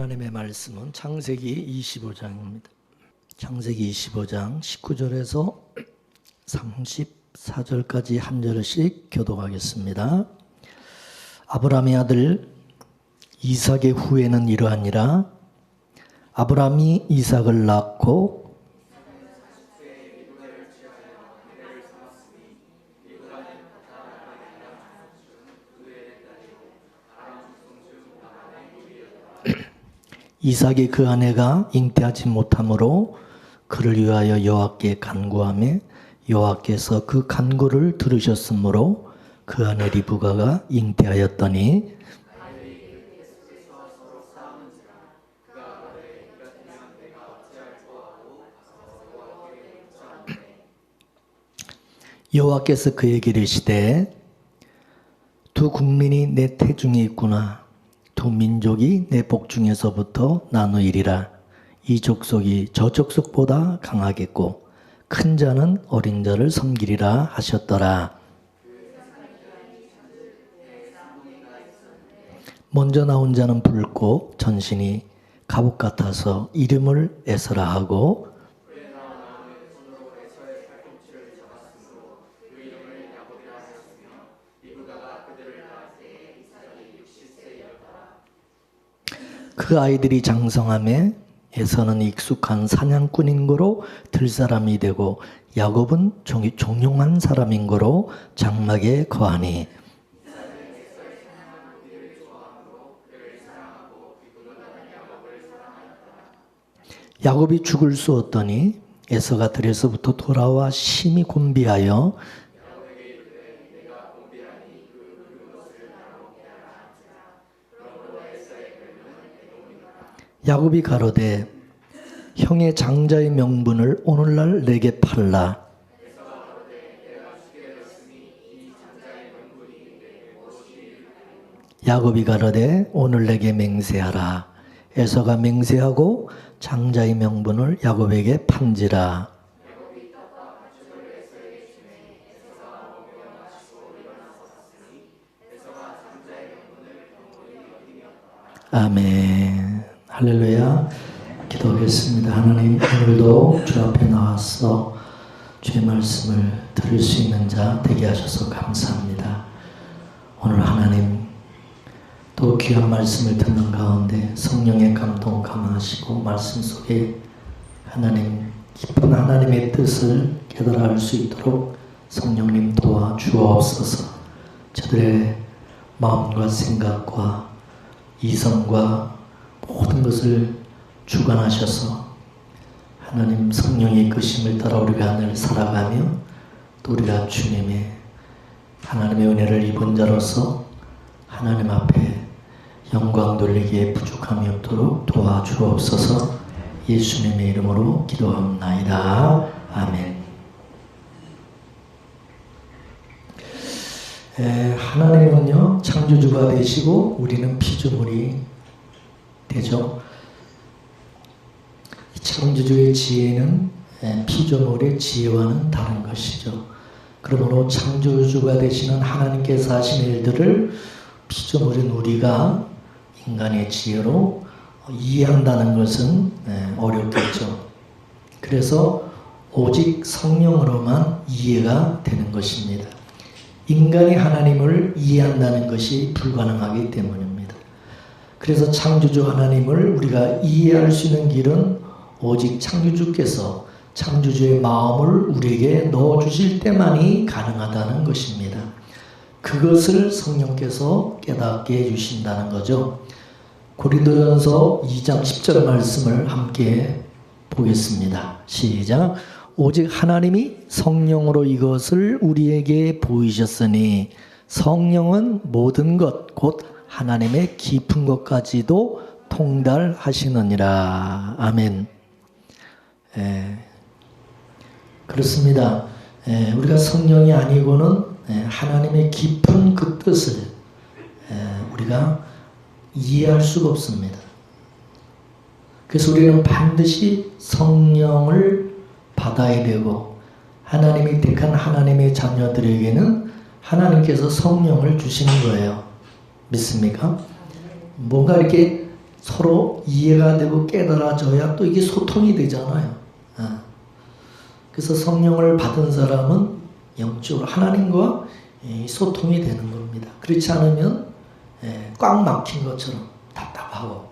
하나님의 말씀은 창세기 25장입니다. 창세기 25장 19절에서 34절까지 한 절씩 교독하겠습니다. 아브라함의 아들 이삭의 후예는 이러하니라. 아브라함이 이삭을 낳고 이삭이 그 아내가 잉태하지 못하므로 그를 위하여 여호와께 간구하며 여호와께서 그 간구를 들으셨으므로 그 아내 리브가가 잉태하였더니 여호와께서 그에게 이르시되 두 국민이 내 태중에 있구나. 두 민족이 내 복중에서부터 나누이리라. 이 족속이 저 족속보다 강하겠고 큰 자는 어린 자를 섬기리라 하셨더라. 먼저 나온 자는 붉고 전신이 갑옷 같아서 이름을 에서라 하고 그 아이들이 장성하매 에서는 익숙한 사냥꾼인 거로 들사람이 되고 야곱은 종용한 사람인 거로 장막에 거하니 야곱이 죽을 쑤었더니 에서가 들에서부터 돌아와 심히 곤비하여 야곱이 가로되 형의 장자의 명분을 오늘날 내게 팔라. 야곱이 가로되 오늘 내게 맹세하라. 에서가 맹세하고 장자의 명분을 야곱에게 판지라. 아멘. 할렐루야. 기도하겠습니다. 하나님, 오늘도 주 앞에 나와서 주의 말씀을 들을 수 있는 자 되게 하셔서 감사합니다. 오늘 하나님 또 귀한 말씀을 듣는 가운데 성령의 감동 감화하시고 말씀 속에 하나님 깊은 하나님의 뜻을 깨달아 알 수 있도록 성령님 도와 주옵소서. 저들의 마음과 생각과 이성과 모든 것을 주관하셔서 하나님 성령의 이끄심을 따라 우리가 늘 살아가며 또 우리가 주님의 하나님의 은혜를 입은 자로서 하나님 앞에 영광 돌리기에 부족함이 없도록 도와주옵소서. 예수님의 이름으로 기도합나이다. 아멘. 하나님은요 창조주가 되시고 우리는 피조물이 되죠. 창조주의 지혜는 피조물의 지혜와는 다른 것이죠. 그러므로 창조주가 되시는 하나님께서 하신 일들을 피조물인 우리가 인간의 지혜로 이해한다는 것은 어렵겠죠. 그래서 오직 성령으로만 이해가 되는 것입니다. 인간이 하나님을 이해한다는 것이 불가능하기 때문입니다. 그래서 창조주 하나님을 우리가 이해할 수 있는 길은 오직 창조주께서 창조주의 마음을 우리에게 넣어주실 때만이 가능하다는 것입니다. 그것을 성령께서 깨닫게 해주신다는 거죠. 고린도전서 2장 10절 말씀을 함께 보겠습니다. 시작. 오직 하나님이 성령으로 이것을 우리에게 보이셨으니 성령은 모든 것 곧 하나님의 깊은 것까지도 통달하시느니라. 아멘. 그렇습니다. 우리가 성령이 아니고는 하나님의 깊은 그 뜻을 우리가 이해할 수가 없습니다. 그래서 우리는 반드시 성령을 받아야 되고 하나님이 택한 하나님의 자녀들에게는 하나님께서 성령을 주시는 거예요. 믿습니까? 뭔가 이렇게 서로 이해가 되고 깨달아져야 또 이게 소통이 되잖아요. 그래서 성령을 받은 사람은 영적으로 하나님과 소통이 되는 겁니다. 그렇지 않으면 꽉 막힌 것처럼 답답하고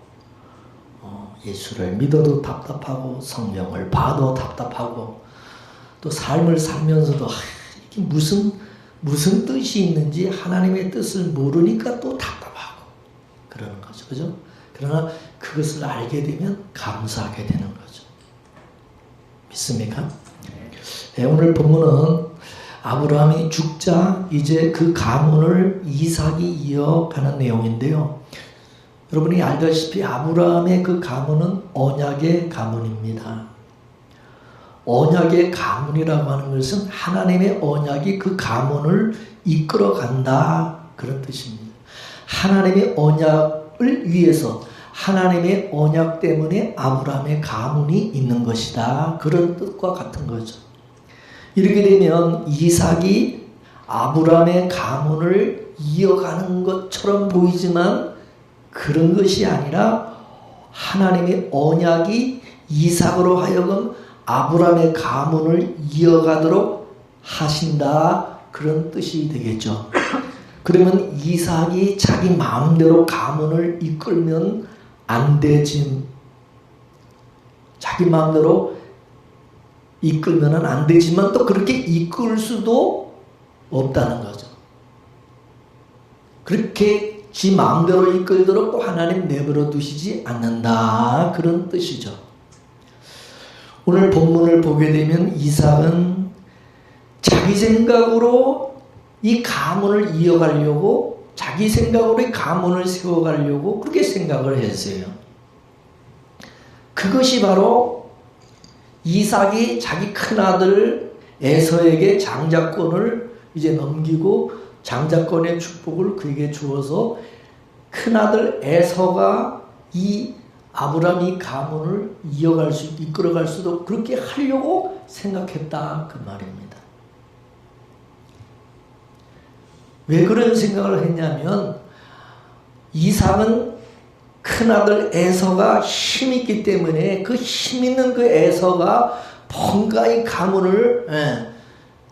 예수를 믿어도 답답하고 성령을 봐도 답답하고 또 삶을 살면서도 이게 무슨 뜻이 있는지 하나님의 뜻을 모르니까 또 답답하고 그러는 거죠. 그죠? 그러나 그것을 알게 되면 감사하게 되는 거죠. 믿습니까? 네, 오늘 본문은 아브라함이 죽자 이제 그 가문을 이삭이 이어가는 내용인데요. 여러분이 알다시피 아브라함의 그 가문은 언약의 가문입니다. 언약의 가문이라고 하는 것은 하나님의 언약이 그 가문을 이끌어간다 그런 뜻입니다. 하나님의 언약을 위해서 하나님의 언약 때문에 아브라함의 가문이 있는 것이다 그런 뜻과 같은 거죠. 이렇게 되면 이삭이 아브라함의 가문을 이어가는 것처럼 보이지만 그런 것이 아니라 하나님의 언약이 이삭으로 하여금 아브라함의 가문을 이어가도록 하신다 그런 뜻이 되겠죠. 그러면 이삭이 자기 마음대로 가문을 이끌면 안 되지. 자기 마음대로 이끌면 안 되지만 또 그렇게 이끌 수도 없다는 거죠. 그렇게 지 마음대로 이끌도록 또 하나님 내버려 두시지 않는다 그런 뜻이죠. 오늘 본문을 보게 되면 이삭은 자기 생각으로 이 가문을 이어가려고 자기 생각으로 이 가문을 세워가려고 그렇게 생각을 했어요. 그것이 바로 이삭이 자기 큰아들 에서에게 장자권을 이제 넘기고 장자권의 축복을 그에게 주어서 큰아들 에서가 이 아브라함이 가문을 이끌어갈 수도 그렇게 하려고 생각했다 그 말입니다. 왜 그런 생각을 했냐면 이삭은 큰아들 에서가 힘있기 때문에 그 힘있는 그 에서가 뭔가 이 가문을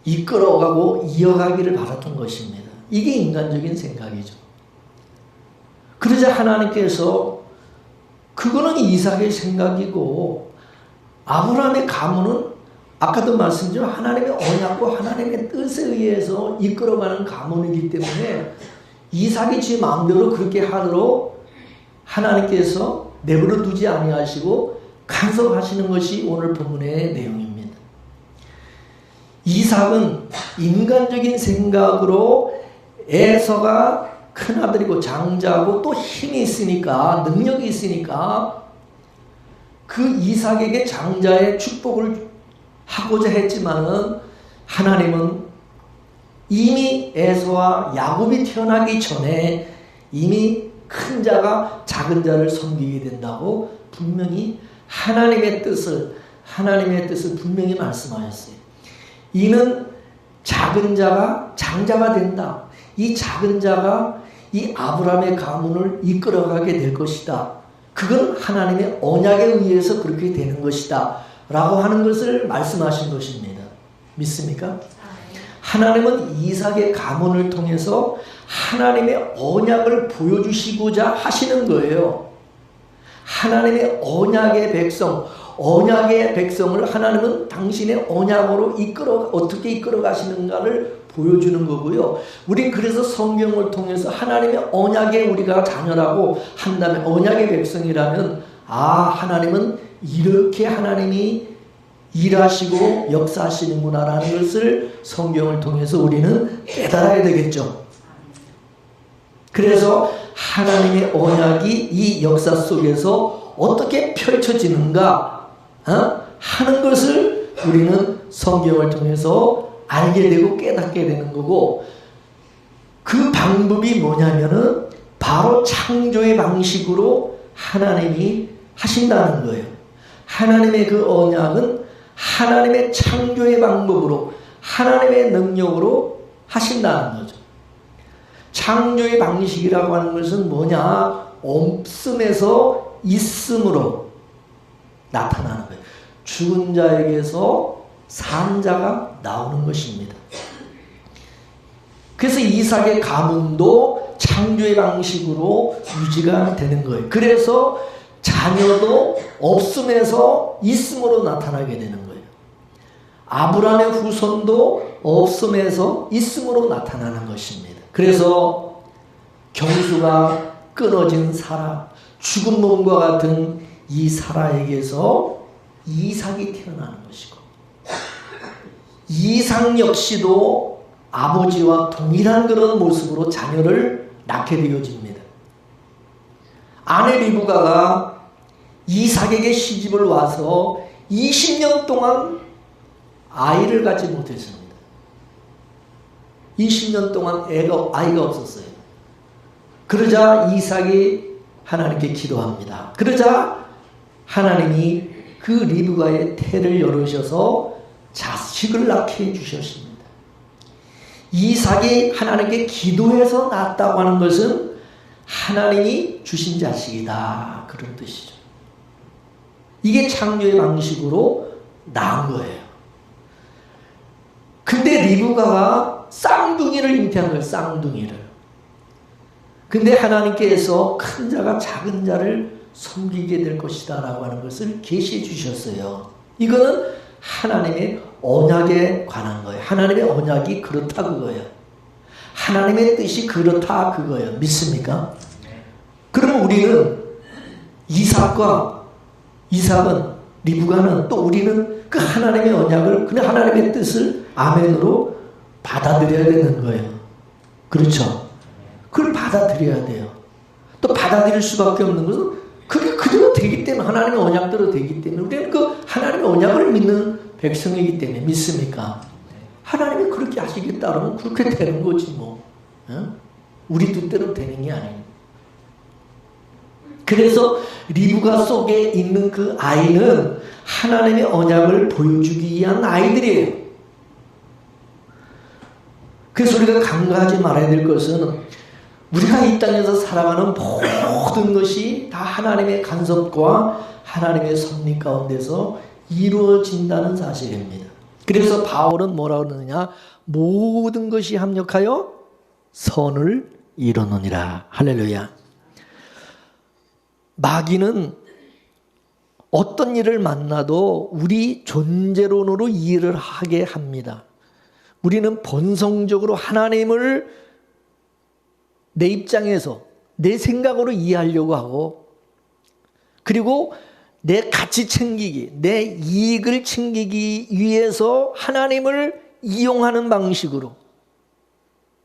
이끌어가고 이어가기를 바랐던 것입니다. 이게 인간적인 생각이죠. 그러자 하나님께서 그거는 이삭의 생각이고 아브라함의 가문은 아까도 말씀드린 하나님의 언약과 하나님의 뜻에 의해서 이끌어가는 가문이기 때문에 이삭이 지 마음대로 그렇게 하도록 하나님께서 내버려 두지 아니하시고 간섭하시는 것이 오늘 본문의 내용입니다. 이삭은 인간적인 생각으로 에서가 큰아들이고 장자고 또 힘이 있으니까 능력이 있으니까 그 이삭에게 장자의 축복을 하고자 했지만은 하나님은 이미 에서와 야곱이 태어나기 전에 이미 큰 자가 작은 자를 섬기게 된다고 분명히 하나님의 뜻을 분명히 말씀하셨어요. 이는 작은 자가 장자가 된다. 이 작은 자가 이 아브라함의 가문을 이끌어가게 될 것이다. 그건 하나님의 언약에 의해서 그렇게 되는 것이다. 라고 하는 것을 말씀하신 것입니다. 믿습니까? 하나님은 이삭의 가문을 통해서 하나님의 언약을 보여주시고자 하시는 거예요. 하나님의 언약의 백성을 하나님은 당신의 언약으로 어떻게 이끌어 가시는가를 보여주는 거고요. 우린 그래서 성경을 통해서 하나님의 언약에 우리가 자녀라고 한다면 언약의 백성이라면 하나님은 이렇게 하나님이 일하시고 역사하시는구나라는 것을 성경을 통해서 우리는 깨달아야 되겠죠. 그래서 하나님의 언약이 이 역사 속에서 어떻게 펼쳐지는가 하는 것을 우리는 성경을 통해서 알게 되고 깨닫게 되는 거고, 그 방법이 뭐냐면은 바로 창조의 방식으로 하나님이 하신다는 거예요. 하나님의 그 언약은 하나님의 창조의 방법으로 하나님의 능력으로 하신다는 거죠. 창조의 방식이라고 하는 것은 뭐냐? 없음에서 있음으로 나타나는 거예요. 죽은 자에게서 산 자가 나오는 것입니다. 그래서 이삭의 가문도 창조의 방식으로 유지가 되는 거예요. 그래서 자녀도 없음에서 있음으로 나타나게 되는 거예요. 아브라함의 후손도 없음에서 있음으로 나타나는 것입니다. 그래서 경수가 끊어진 사라, 죽은 몸과 같은 이 사라에게서 이삭이 태어나는 것이고, 이삭 역시도 아버지와 동일한 그런 모습으로 자녀를 낳게 되어집니다. 아내 리브가가 이삭에게 시집을 와서 20년 동안 아이를 갖지 못했습니다. 20년 동안 아이가 없었어요. 그러자 이삭이 하나님께 기도합니다. 그러자 하나님이 그 리브가의 태를 열으셔서 자식을 낳게 해주셨습니다. 이삭이 하나님께 기도해서 낳았다고 하는 것은 하나님이 주신 자식이다, 그런 뜻이죠. 이게 창조의 방식으로 낳은 거예요. 근데 리브가가 쌍둥이를 잉태한 거예요. 쌍둥이를. 근데 하나님께서 큰 자가 작은 자를 섬기게 될 것이다 라고 하는 것을 계시해 주셨어요. 이거는 하나님의 언약에 관한 거예요. 하나님의 언약이 그렇다 그거예요. 하나님의 뜻이 그렇다 그거예요. 믿습니까? 그러면 우리는 이삭은 리브가는 또 우리는 그 하나님의 언약을, 그 하나님의 뜻을 아멘으로 받아들여야 되는 거예요. 그렇죠? 그걸 받아들여야 돼요. 또 받아들일 수밖에 없는 것은 그게 그대로 되기 때문에, 하나님의 언약대로 되기 때문에 우리는 그 하나님의 언약을 믿는 백성이기 때문에. 믿습니까? 하나님이 그렇게 하시겠다 그러면 그렇게 되는 거지 뭐. 우리 뜻대로 되는 게 아니에요. 그래서 리브가 속에 있는 그 아이는 하나님의 언약을 보여주기 위한 아이들이에요. 그래서 우리가 간과하지 말아야 될 것은, 우리가 이 땅에서 살아가는 모든 것이 다 하나님의 간섭과 하나님의 섭리 가운데서 이루어진다는 사실입니다. 그래서 바울은 뭐라고 그러느냐? 모든 것이 합력하여 선을 이루느니라. 할렐루야. 마귀는 어떤 일을 만나도 우리 존재론으로 이해를 하게 합니다. 우리는 본성적으로 하나님을 내 입장에서 내 생각으로 이해하려고 하고, 그리고 내 가치 챙기기, 내 이익을 챙기기 위해서 하나님을 이용하는 방식으로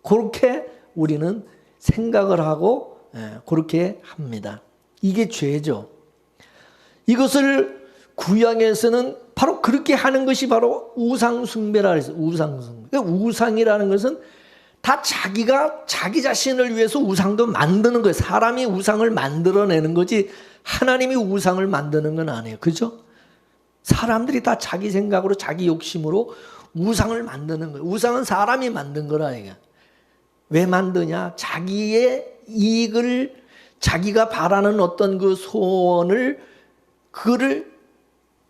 그렇게 우리는 생각을 하고 그렇게 합니다. 이게 죄죠. 이것을 구약에서는 바로 그렇게 하는 것이 바로 우상숭배라 해서 우상숭배. 우상이라는 것은 다 자기가 자기 자신을 위해서 우상도 만드는 거예요. 사람이 우상을 만들어내는 거지 하나님이 우상을 만드는 건 아니에요. 그죠? 사람들이 다 자기 생각으로 자기 욕심으로 우상을 만드는 거예요. 우상은 사람이 만든 거라 이게. 왜 만드냐? 자기의 이익을, 자기가 바라는 어떤 그 소원을 그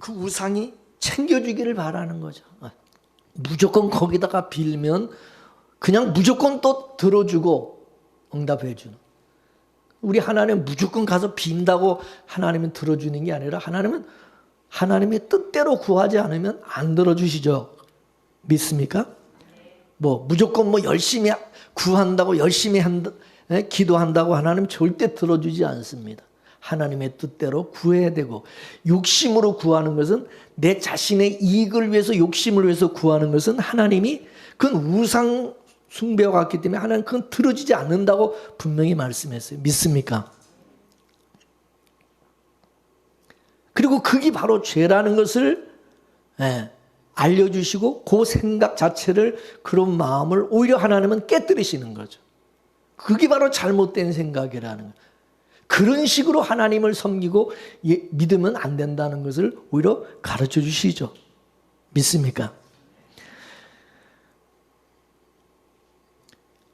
우상이 챙겨주기를 바라는 거죠. 무조건 거기다가 빌면 그냥 무조건 또 들어주고 응답해 주는. 우리 하나님 무조건 가서 빈다고 하나님은 들어주는 게 아니라, 하나님은 하나님의 뜻대로 구하지 않으면 안 들어주시죠. 믿습니까? 무조건 열심히 구한다고, 열심히 기도한다고 하나님 절대 들어주지 않습니다. 하나님의 뜻대로 구해야 되고, 욕심으로 구하는 것은, 내 자신의 이익을 위해서, 욕심을 위해서 구하는 것은 하나님이 그건 우상 숭배와 같기 때문에 하나님 그건 들어주지 않는다고 분명히 말씀했어요. 믿습니까? 그리고 그게 바로 죄라는 것을 알려주시고, 그 생각 자체를, 그런 마음을 오히려 하나님은 깨뜨리시는 거죠. 그게 바로 잘못된 생각이라는 거예요. 그런 식으로 하나님을 섬기고 믿으면 안 된다는 것을 오히려 가르쳐 주시죠. 믿습니까?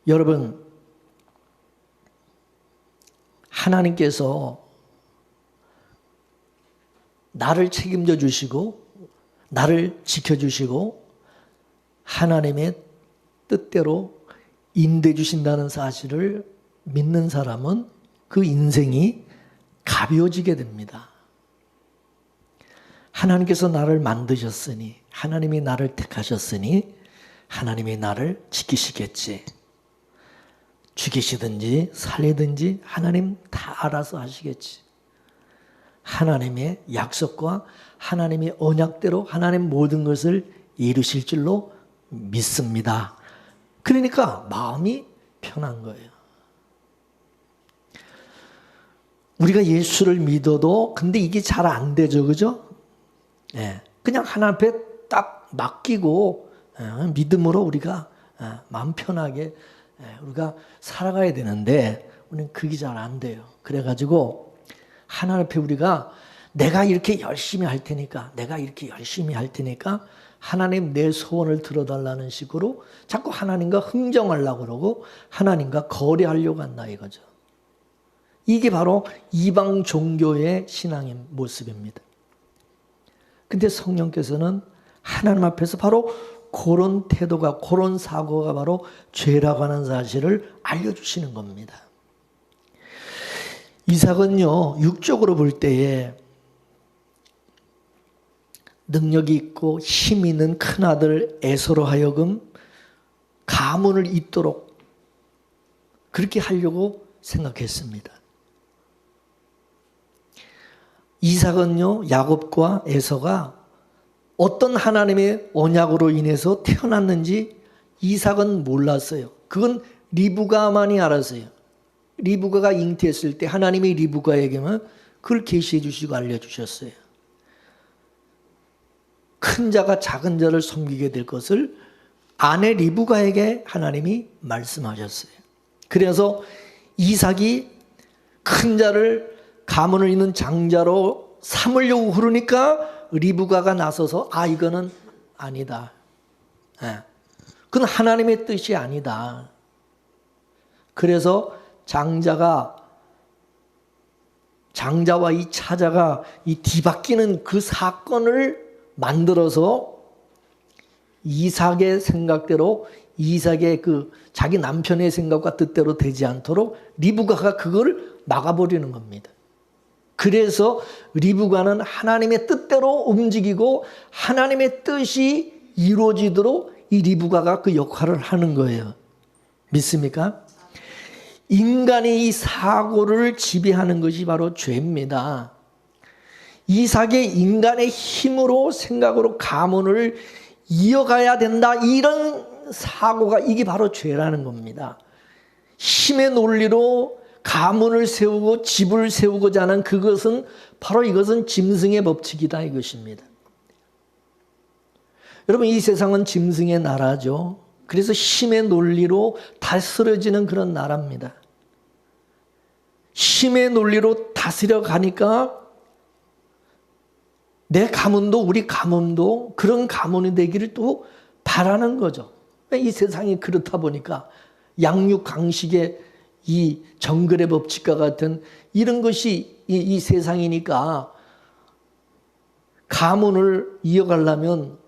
여러분, 하나님께서 나를 책임져 주시고 나를 지켜주시고 하나님의 뜻대로 인도해 주신다는 사실을 믿는 사람은 그 인생이 가벼워지게 됩니다. 하나님께서 나를 만드셨으니, 하나님이 나를 택하셨으니 하나님이 나를 지키시겠지. 죽이시든지 살리든지 하나님 다 알아서 하시겠지. 하나님의 약속과 하나님의 언약대로 하나님 모든 것을 이루실 줄로 믿습니다. 그러니까 마음이 편한 거예요. 우리가 예수를 믿어도 근데 이게 잘 안 되죠, 그죠? 예, 그냥 하나님 앞에 딱 맡기고 믿음으로 우리가 마음 편하게 우리가 살아가야 되는데 우리는 그게 잘 안 돼요. 그래가지고 하나님 앞에 우리가 내가 이렇게 열심히 할 테니까 내가 이렇게 열심히 할 테니까 하나님 내 소원을 들어달라는 식으로 자꾸 하나님과 흥정하려고 그러고 하나님과 거래하려고 한다 이거죠. 이게 바로 이방 종교의 신앙의 모습입니다. 근데 성령께서는 하나님 앞에서 바로 그런 태도가 그런 사고가 바로 죄라고 하는 사실을 알려주시는 겁니다. 이삭은요 육적으로 볼 때에 능력이 있고 힘 있는 큰아들 에서로 하여금 가문을 잇도록 그렇게 하려고 생각했습니다. 이삭은요 야곱과 에서가 어떤 하나님의 언약으로 인해서 태어났는지 이삭은 몰랐어요. 그건 리브가만이 알았어요. 리브가가 잉태했을 때 하나님이 리브가에게만 그걸 계시해 주시고 알려주셨어요. 큰 자가 작은 자를 섬기게 될 것을 아내 리브가에게 하나님이 말씀하셨어요. 그래서 이삭이 큰 자를 가문을 잇는 장자로 삼으려고 그러니까 리브가가 나서서 이거는 아니다. 그건 하나님의 뜻이 아니다. 그래서 장자와 이 차자가 이 뒤바뀌는 그 사건을 만들어서 이삭의 생각대로 이삭의 그 자기 남편의 생각과 뜻대로 되지 않도록 리브가가 그걸 막아버리는 겁니다. 그래서 리브가는 하나님의 뜻대로 움직이고 하나님의 뜻이 이루어지도록 이 리브가가 그 역할을 하는 거예요. 믿습니까? 인간의 이 사고를 지배하는 것이 바로 죄입니다. 이삭의 인간의 힘으로 생각으로 가문을 이어가야 된다. 이런 사고가 이게 바로 죄라는 겁니다. 힘의 논리로 가문을 세우고 집을 세우고자 하는 그것은 바로 이것은 짐승의 법칙이다 이것입니다. 여러분 이 세상은 짐승의 나라죠. 그래서 힘의 논리로 다스려지는 그런 나라입니다. 힘의 논리로 다스려 가니까 내 가문도 우리 가문도 그런 가문이 되기를 또 바라는 거죠. 이 세상이 그렇다 보니까 양육강식의 이 정글의 법칙과 같은 이런 것이 이 세상이니까 가문을 이어가려면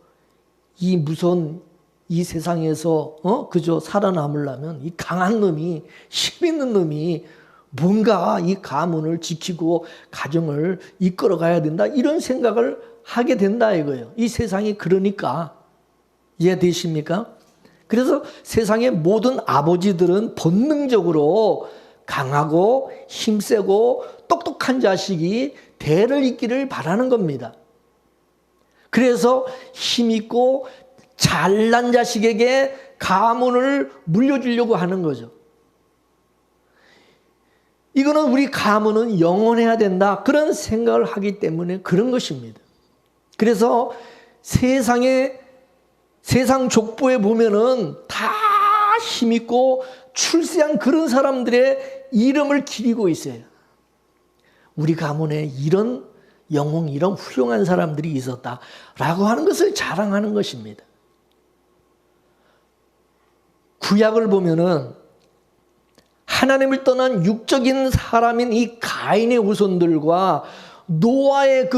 이 무서운 이 세상에서 그저 살아남으려면 이 강한 놈이 힘 있는 놈이 뭔가 이 가문을 지키고 가정을 이끌어가야 된다 이런 생각을 하게 된다 이거예요. 이 세상이 그러니까 이해되십니까? 그래서 세상의 모든 아버지들은 본능적으로 강하고 힘세고 똑똑한 자식이 대를 잇기를 바라는 겁니다. 그래서 힘있고 잘난 자식에게 가문을 물려주려고 하는 거죠. 이거는 우리 가문은 영원해야 된다. 그런 생각을 하기 때문에 그런 것입니다. 그래서 세상 족보에 보면은 다 힘있고 출세한 그런 사람들의 이름을 기리고 있어요. 우리 가문에 이런 영웅, 이런 훌륭한 사람들이 있었다라고 하는 것을 자랑하는 것입니다. 구약을 보면은 하나님을 떠난 육적인 사람인 이 가인의 후손들과 노아의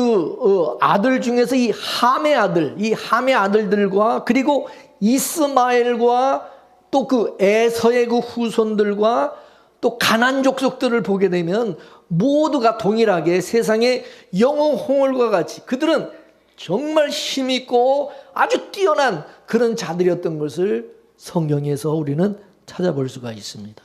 아들 중에서 이 함의 아들들과 그리고 이스마엘과 또 그 에서의 그 후손들과 또 가나안 족속들을 보게 되면 모두가 동일하게 세상의 영웅홍을과 같이 그들은 정말 힘있고 아주 뛰어난 그런 자들이었던 것을 성경에서 우리는 찾아볼 수가 있습니다.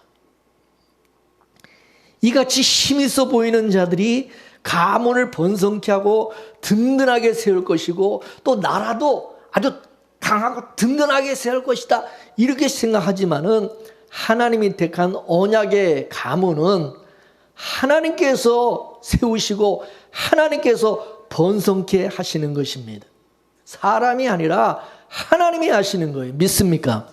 이같이 힘있어 보이는 자들이 가문을 번성케 하고 든든하게 세울 것이고 또 나라도 아주 강하고 든든하게 세울 것이다 이렇게 생각하지만은 하나님이 택한 언약의 가문은 하나님께서 세우시고 하나님께서 번성케 하시는 것입니다. 사람이 아니라 하나님이 하시는 거예요. 믿습니까?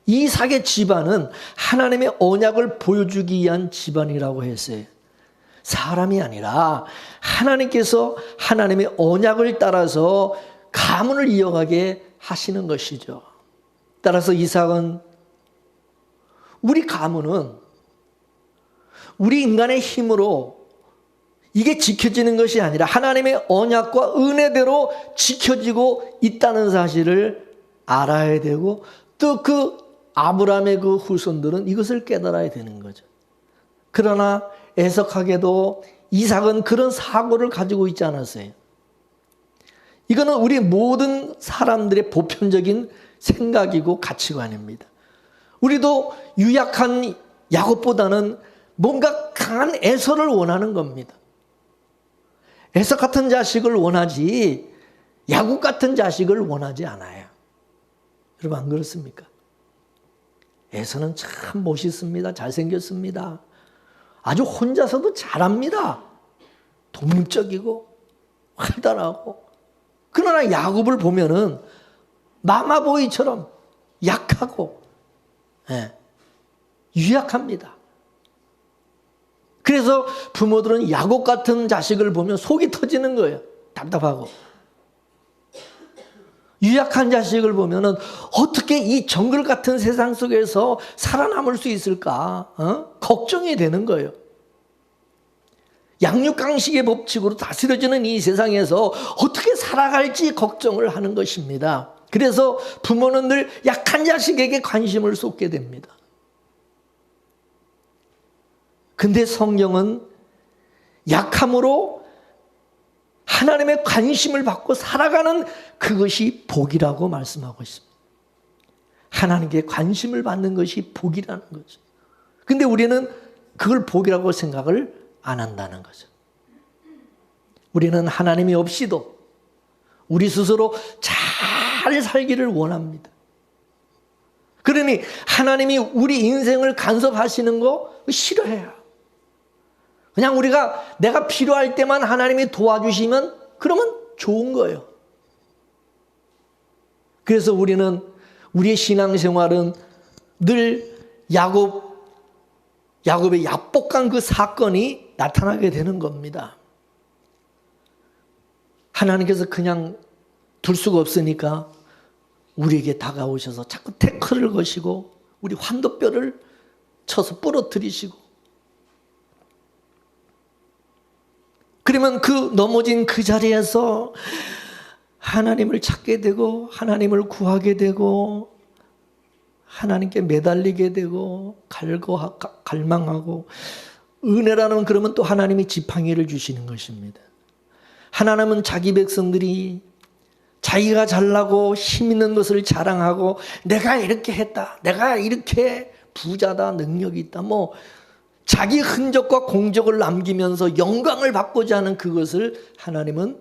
이삭의 집안은 하나님의 언약을 보여주기 위한 집안이라고 했어요. 사람이 아니라 하나님께서 하나님의 언약을 따라서 가문을 이어가게 하시는 것이죠. 따라서 이삭은 우리 가문은 우리 인간의 힘으로 이게 지켜지는 것이 아니라 하나님의 언약과 은혜대로 지켜지고 있다는 사실을 알아야 되고 또 그 아브라함의 그 후손들은 이것을 깨달아야 되는 거죠. 그러나 애석하게도 이삭은 그런 사고를 가지고 있지 않았어요. 이거는 우리 모든 사람들의 보편적인 생각이고 가치관입니다. 우리도 유약한 야곱보다는 뭔가 강한 에서를 원하는 겁니다. 에서 같은 자식을 원하지 야곱 같은 자식을 원하지 않아요. 여러분 안 그렇습니까? 에서는 참 멋있습니다. 잘생겼습니다. 아주 혼자서도 잘합니다. 독립적이고 활달하고. 그러나 야곱을 보면은 마마보이처럼 약하고 유약합니다. 그래서 부모들은 야곱 같은 자식을 보면 속이 터지는 거예요. 답답하고. 유약한 자식을 보면은 어떻게 이 정글 같은 세상 속에서 살아남을 수 있을까? 걱정이 되는 거예요. 양육강식의 법칙으로 다스려지는 이 세상에서 어떻게 살아갈지 걱정을 하는 것입니다. 그래서 부모는 늘 약한 자식에게 관심을 쏟게 됩니다. 근데 성경은 약함으로 하나님의 관심을 받고 살아가는 그것이 복이라고 말씀하고 있습니다. 하나님께 관심을 받는 것이 복이라는 거죠. 근데 우리는 그걸 복이라고 생각을 안 한다는 거죠. 우리는 하나님이 없이도 우리 스스로 잘 살기를 원합니다. 그러니 하나님이 우리 인생을 간섭하시는 거 싫어해요. 그냥 내가 필요할 때만 하나님이 도와주시면 그러면 좋은 거예요. 그래서 우리는 우리의 신앙생활은 늘 야곱의 약복한 그 사건이 나타나게 되는 겁니다. 하나님께서 그냥 둘 수가 없으니까 우리에게 다가오셔서 자꾸 태클을 거시고 우리 환도뼈를 쳐서 부러뜨리시고 그러면 그 넘어진 그 자리에서 하나님을 찾게 되고 하나님을 구하게 되고 하나님께 매달리게 되고 갈망하고 은혜라는 그러면 또 하나님이 지팡이를 주시는 것입니다. 하나님은 자기 백성들이 자기가 잘나고 힘 있는 것을 자랑하고 내가 이렇게 했다. 내가 이렇게 부자다. 능력이 있다. 자기 흔적과 공적을 남기면서 영광을 받고자 하는 그것을 하나님은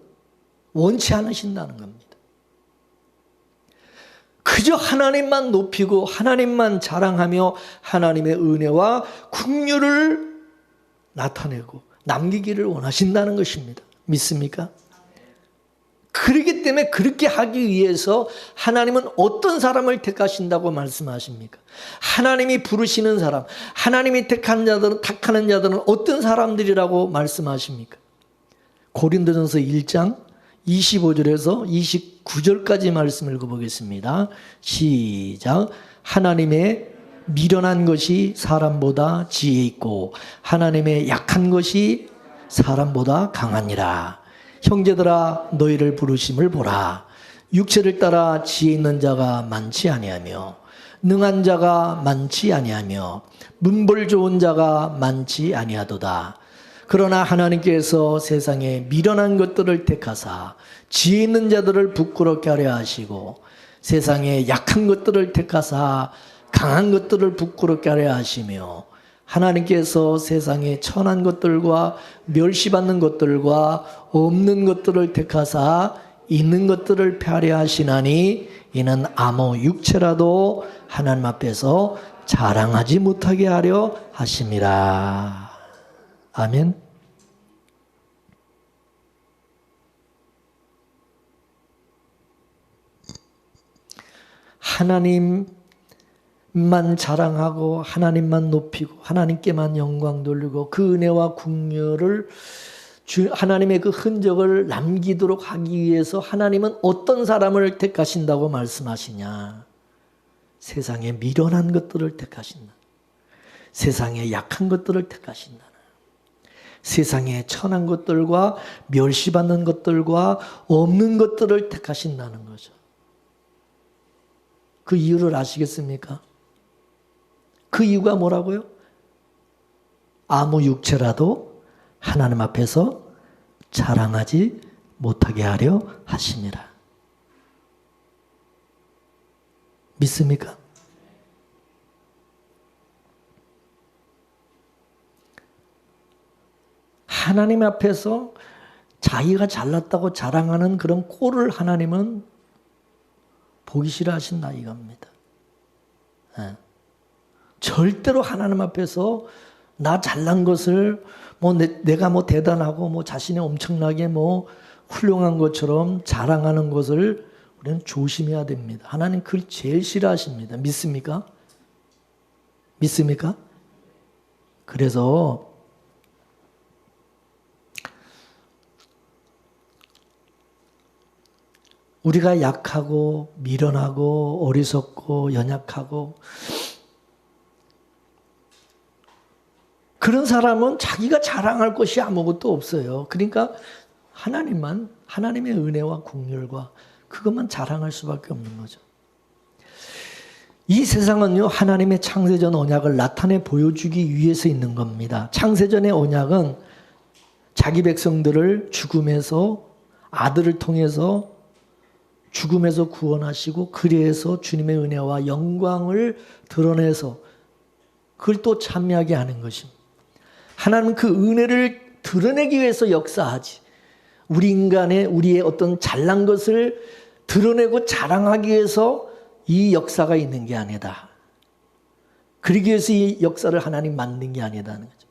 원치 않으신다는 겁니다. 그저 하나님만 높이고 하나님만 자랑하며 하나님의 은혜와 긍휼을 나타내고 남기기를 원하신다는 것입니다. 믿습니까? 그렇기 때문에 그렇게 하기 위해서 하나님은 어떤 사람을 택하신다고 말씀하십니까? 하나님이 부르시는 사람, 하나님이 택하는 자들은 어떤 사람들이라고 말씀하십니까? 고린도전서 1장 25절에서 29절까지 말씀 읽어보겠습니다. 시작. 하나님의 미련한 것이 사람보다 지혜 있고 하나님의 약한 것이 사람보다 강하니라. 형제들아 너희를 부르심을 보라. 육체를 따라 지혜 있는 자가 많지 아니하며 능한 자가 많지 아니하며 문벌 좋은 자가 많지 아니하도다. 그러나 하나님께서 세상에 미련한 것들을 택하사 지혜 있는 자들을 부끄럽게 하려 하시고 세상에 약한 것들을 택하사 강한 것들을 부끄럽게 하려 하시며 하나님께서 세상에 천한 것들과 멸시받는 것들과 없는 것들을 택하사 있는 것들을 폐하려 하시나니 이는 아무 육체라도 하나님 앞에서 자랑하지 못하게 하려 하심이라. 아멘. 하나님만 자랑하고 하나님만 높이고 하나님께만 영광 돌리고 그 은혜와 긍휼을 하나님의 그 흔적을 남기도록 하기 위해서 하나님은 어떤 사람을 택하신다고 말씀하시냐? 세상에 미련한 것들을 택하신다. 세상에 약한 것들을 택하신다. 세상에 천한 것들과 멸시받는 것들과 없는 것들을 택하신다는 거죠. 그 이유를 아시겠습니까? 그 이유가 뭐라고요? 아무 육체라도 하나님 앞에서 자랑하지 못하게 하려 하심이라. 믿습니까? 하나님 앞에서 자기가 잘났다고 자랑하는 그런 꼴을 하나님은 보기 싫어하신다 이겁니다. 네. 절대로 하나님 앞에서 나 잘난 것을 내가 대단하고 자신이 엄청나게 훌륭한 것처럼 자랑하는 것을 우리는 조심해야 됩니다. 하나님 그걸 제일 싫어하십니다. 믿습니까? 믿습니까? 그래서 우리가 약하고 미련하고 어리석고 연약하고 그런 사람은 자기가 자랑할 것이 아무것도 없어요. 그러니까 하나님의 은혜와 긍휼과 그것만 자랑할 수밖에 없는 거죠. 이 세상은요, 하나님의 창세전 언약을 나타내 보여주기 위해서 있는 겁니다. 창세전의 언약은 자기 백성들을 죽음에서 아들을 통해서 죽음에서 구원하시고 그래서 주님의 은혜와 영광을 드러내서 그걸 또 찬미하게 하는 것입니다. 하나님은 그 은혜를 드러내기 위해서 역사하지 우리의 어떤 잘난 것을 드러내고 자랑하기 위해서 이 역사가 있는 게 아니다. 그러기 위해서 이 역사를 하나님 만든 게 아니다는 거죠.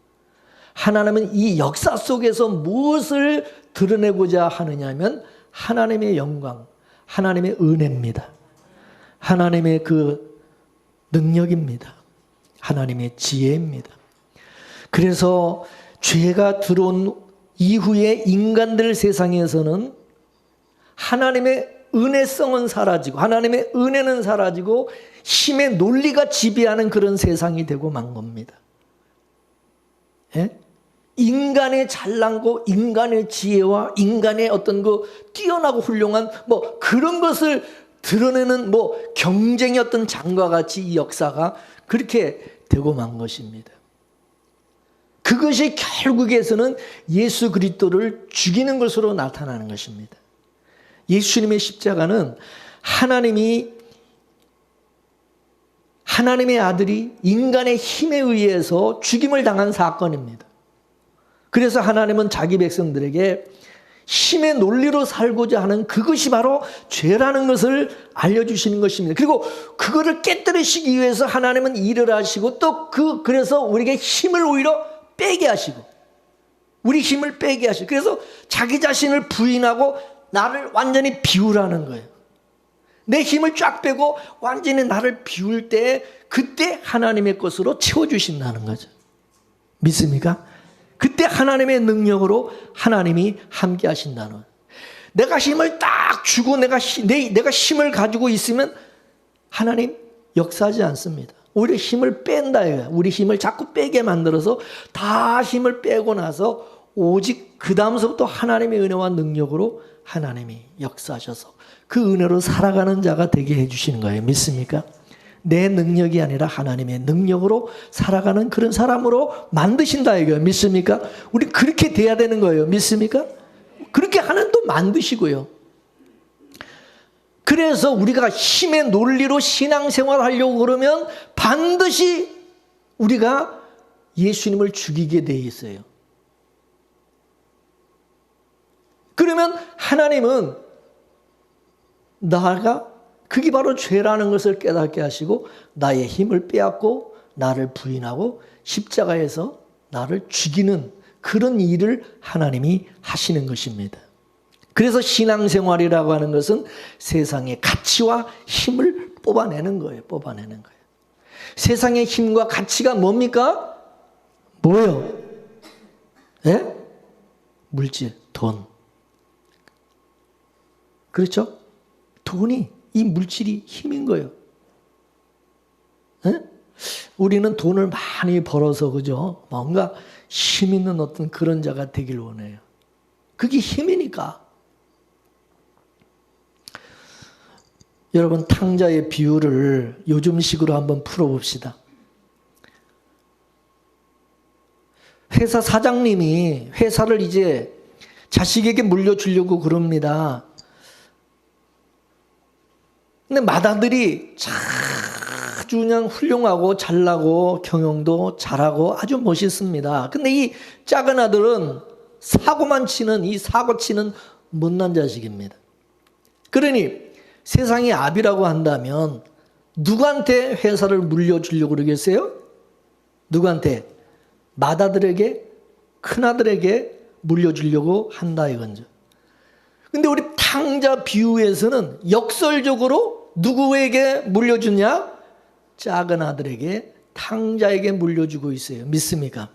하나님은 이 역사 속에서 무엇을 드러내고자 하느냐면 하나님의 영광, 하나님의 은혜입니다. 하나님의 그 능력입니다. 하나님의 지혜입니다. 그래서 죄가 들어온 이후에 인간들 세상에서는 하나님의 은혜성은 사라지고 하나님의 은혜는 사라지고 힘의 논리가 지배하는 그런 세상이 되고 만 겁니다. 예? 인간의 잘난고 인간의 지혜와 인간의 어떤 그 뛰어나고 훌륭한 그런 것을 드러내는 경쟁의 어떤 장과 같이 이 역사가 그렇게 되고 만 것입니다. 그것이 결국에서는 예수 그리스도를 죽이는 것으로 나타나는 것입니다. 예수님의 십자가는 하나님의 아들이 인간의 힘에 의해서 죽임을 당한 사건입니다. 그래서 하나님은 자기 백성들에게 힘의 논리로 살고자 하는 그것이 바로 죄라는 것을 알려주시는 것입니다. 그리고 그거를 깨뜨리시기 위해서 하나님은 일을 하시고 또 그래서 우리에게 힘을 오히려 빼게 하시고 우리 힘을 빼게 하시고 그래서 자기 자신을 부인하고 나를 완전히 비우라는 거예요. 내 힘을 쫙 빼고 완전히 나를 비울 때 그때 하나님의 것으로 채워주신다는 거죠. 믿습니까? 그때 하나님의 능력으로 하나님이 함께 하신다는 거예요. 내가 힘을 딱 주고 내가 힘을 가지고 있으면 하나님 역사하지 않습니다. 오히려 힘을 뺀다. 우리 힘을 자꾸 빼게 만들어서 다 힘을 빼고 나서 오직 그 다음서부터 하나님의 은혜와 능력으로 하나님이 역사하셔서 그 은혜로 살아가는 자가 되게 해주시는 거예요. 믿습니까? 내 능력이 아니라 하나님의 능력으로 살아가는 그런 사람으로 만드신다 이거예요. 믿습니까? 우리 그렇게 돼야 되는 거예요. 믿습니까? 그렇게 하나님도 만드시고요. 그래서 우리가 힘의 논리로 신앙생활을 하려고 그러면 반드시 우리가 예수님을 죽이게 돼 있어요. 그러면 하나님은 나가 그게 바로 죄라는 것을 깨닫게 하시고 나의 힘을 빼앗고 나를 부인하고 십자가에서 나를 죽이는 그런 일을 하나님이 하시는 것입니다. 그래서 신앙생활이라고 하는 것은 세상의 가치와 힘을 뽑아내는 거예요. 뽑아내는 거예요. 세상의 힘과 가치가 뭡니까? 뭐예요? 예? 물질, 돈. 그렇죠? 돈이, 이 물질이 힘인 거예요. 예? 우리는 돈을 많이 벌어서, 그죠? 뭔가 힘 있는 어떤 그런 자가 되길 원해요. 그게 힘이니까. 여러분, 탕자의 비유를 요즘식으로 한번 풀어봅시다. 회사 사장님이 회사를 이제 자식에게 물려주려고 그럽니다. 근데 맏아들이 아주 그냥 훌륭하고 잘나고 경영도 잘하고 아주 멋있습니다. 근데 이 작은 아들은 사고만 치는, 이 사고 치는 못난 자식입니다. 그러니 세상의 압이라고 한다면 누구한테 회사를 물려주려고 그러겠어요? 누구한테? 맏아들에게, 큰아들에게 물려주려고 한다 이건죠. 근데 우리 탕자 비유에서는 역설적으로 누구에게 물려주냐? 작은 아들에게, 탕자에게 물려주고 있어요. 믿습니까?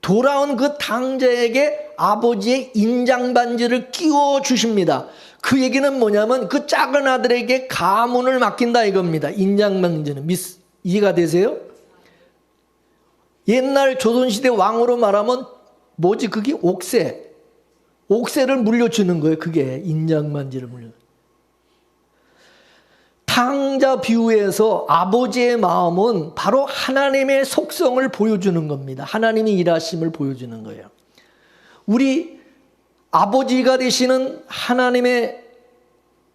돌아온 그 탕자에게 아버지의 인장반지를 끼워 주십니다. 그 얘기는 뭐냐면 그 작은 아들에게 가문을 맡긴다 이겁니다. 인장반지는. 이해가 되세요? 옛날 조선시대 왕으로 말하면 뭐지? 그게 옥새. 옥새를 물려주는 거예요. 그게 인장반지를 물려. 탕자 비유에서 아버지의 마음은 바로 하나님의 속성을 보여주는 겁니다. 하나님의 일하심을 보여주는 거예요. 우리 아버지가 되시는 하나님의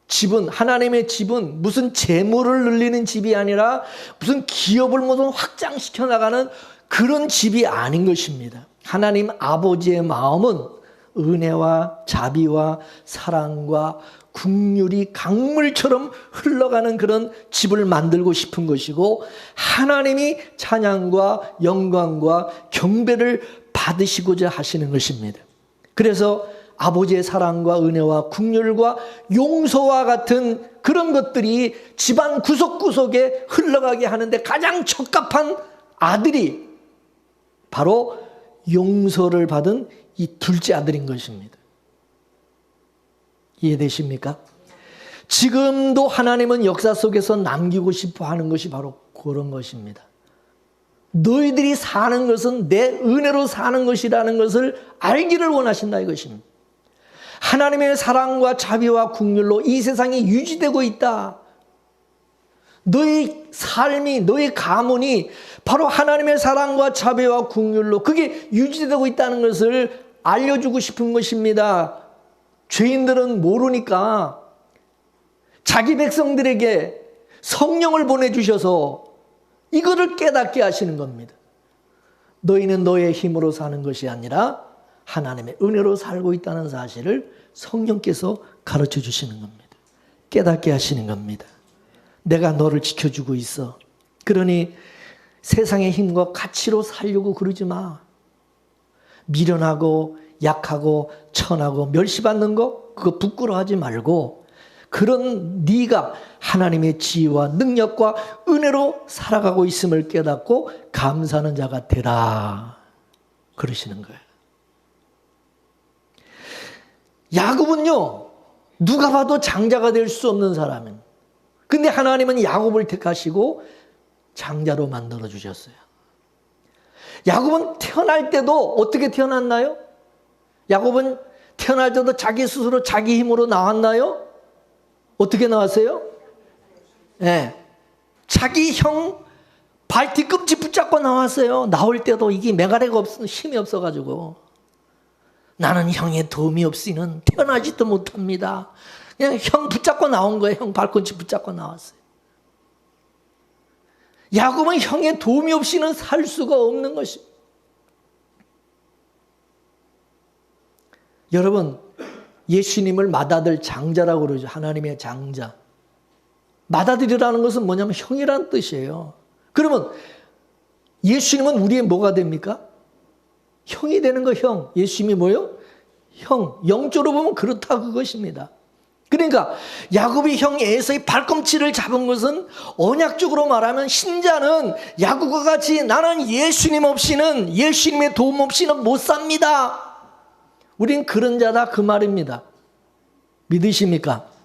집은 무슨 재물을 늘리는 집이 아니라 무슨 기업을 무슨 확장시켜 나가는 그런 집이 아닌 것입니다. 하나님 아버지의 마음은 은혜와 자비와 사랑과 긍휼이 강물처럼 흘러가는 그런 집을 만들고 싶은 것이고 하나님이 찬양과 영광과 경배를 받으시고자 하시는 것입니다. 그래서 아버지의 사랑과 은혜와 긍휼과 용서와 같은 그런 것들이 집안 구석구석에 흘러가게 하는데 가장 적합한 아들이 바로 용서를 받은 이 둘째 아들인 것입니다. 이해되십니까? 지금도 하나님은 역사 속에서 남기고 싶어 하는 것이 바로 그런 것입니다. 너희들이 사는 것은 내 은혜로 사는 것이라는 것을 알기를 원하신다 이것입니다. 하나님의 사랑과 자비와 긍휼로 이 세상이 유지되고 있다. 너희 삶이, 너희 가문이 바로 하나님의 사랑과 자비와 긍휼로 그게 유지되고 있다는 것을 알려주고 싶은 것입니다. 죄인들은 모르니까 자기 백성들에게 성령을 보내주셔서 이거를 깨닫게 하시는 겁니다. 너희는 너의 힘으로 사는 것이 아니라 하나님의 은혜로 살고 있다는 사실을 성령께서 가르쳐 주시는 겁니다. 깨닫게 하시는 겁니다. 내가 너를 지켜주고 있어. 그러니 세상의 힘과 가치로 살려고 그러지 마. 미련하고 약하고 천하고 멸시받는 거 그거 부끄러워하지 말고 그런 네가 하나님의 지혜와 능력과 은혜로 살아가고 있음을 깨닫고 감사하는 자가 되라 그러시는 거예요. 야곱은요 누가 봐도 장자가 될 수 없는 사람은 근데 하나님은 야곱을 택하시고 장자로 만들어 주셨어요. 야곱은 태어날 때도 어떻게 태어났나요? 야곱은 태어날 때도 자기 스스로 자기 힘으로 나왔나요? 어떻게 나왔어요? 네. 자기 형 발 뒤꿈치 붙잡고 나왔어요. 나올 때도 이게 메가래가 힘이 없어가지고 나는 형의 도움이 없이는 태어나지도 못합니다. 그냥 형 붙잡고 나온 거예요. 형 발꿈치 붙잡고 나왔어요. 야곱은 형의 도움이 없이는 살 수가 없는 것입니다. 여러분, 예수님을 맏아들 장자라고 그러죠. 하나님의 장자. 맏아들이라는 것은 뭐냐면 형이라는 뜻이에요. 그러면 예수님은 우리의 뭐가 됩니까? 형이 되는 거, 형. 예수님이 뭐요? 형. 영적으로 보면 그렇다 그것입니다. 그러니까 야곱이 형 에서의 발꿈치를 잡은 것은 언약적으로 말하면 신자는 야곱과 같이 나는 예수님 없이는, 예수님의 도움 없이는 못 삽니다. 우린 그런 자다 그 말입니다. 믿으십니까?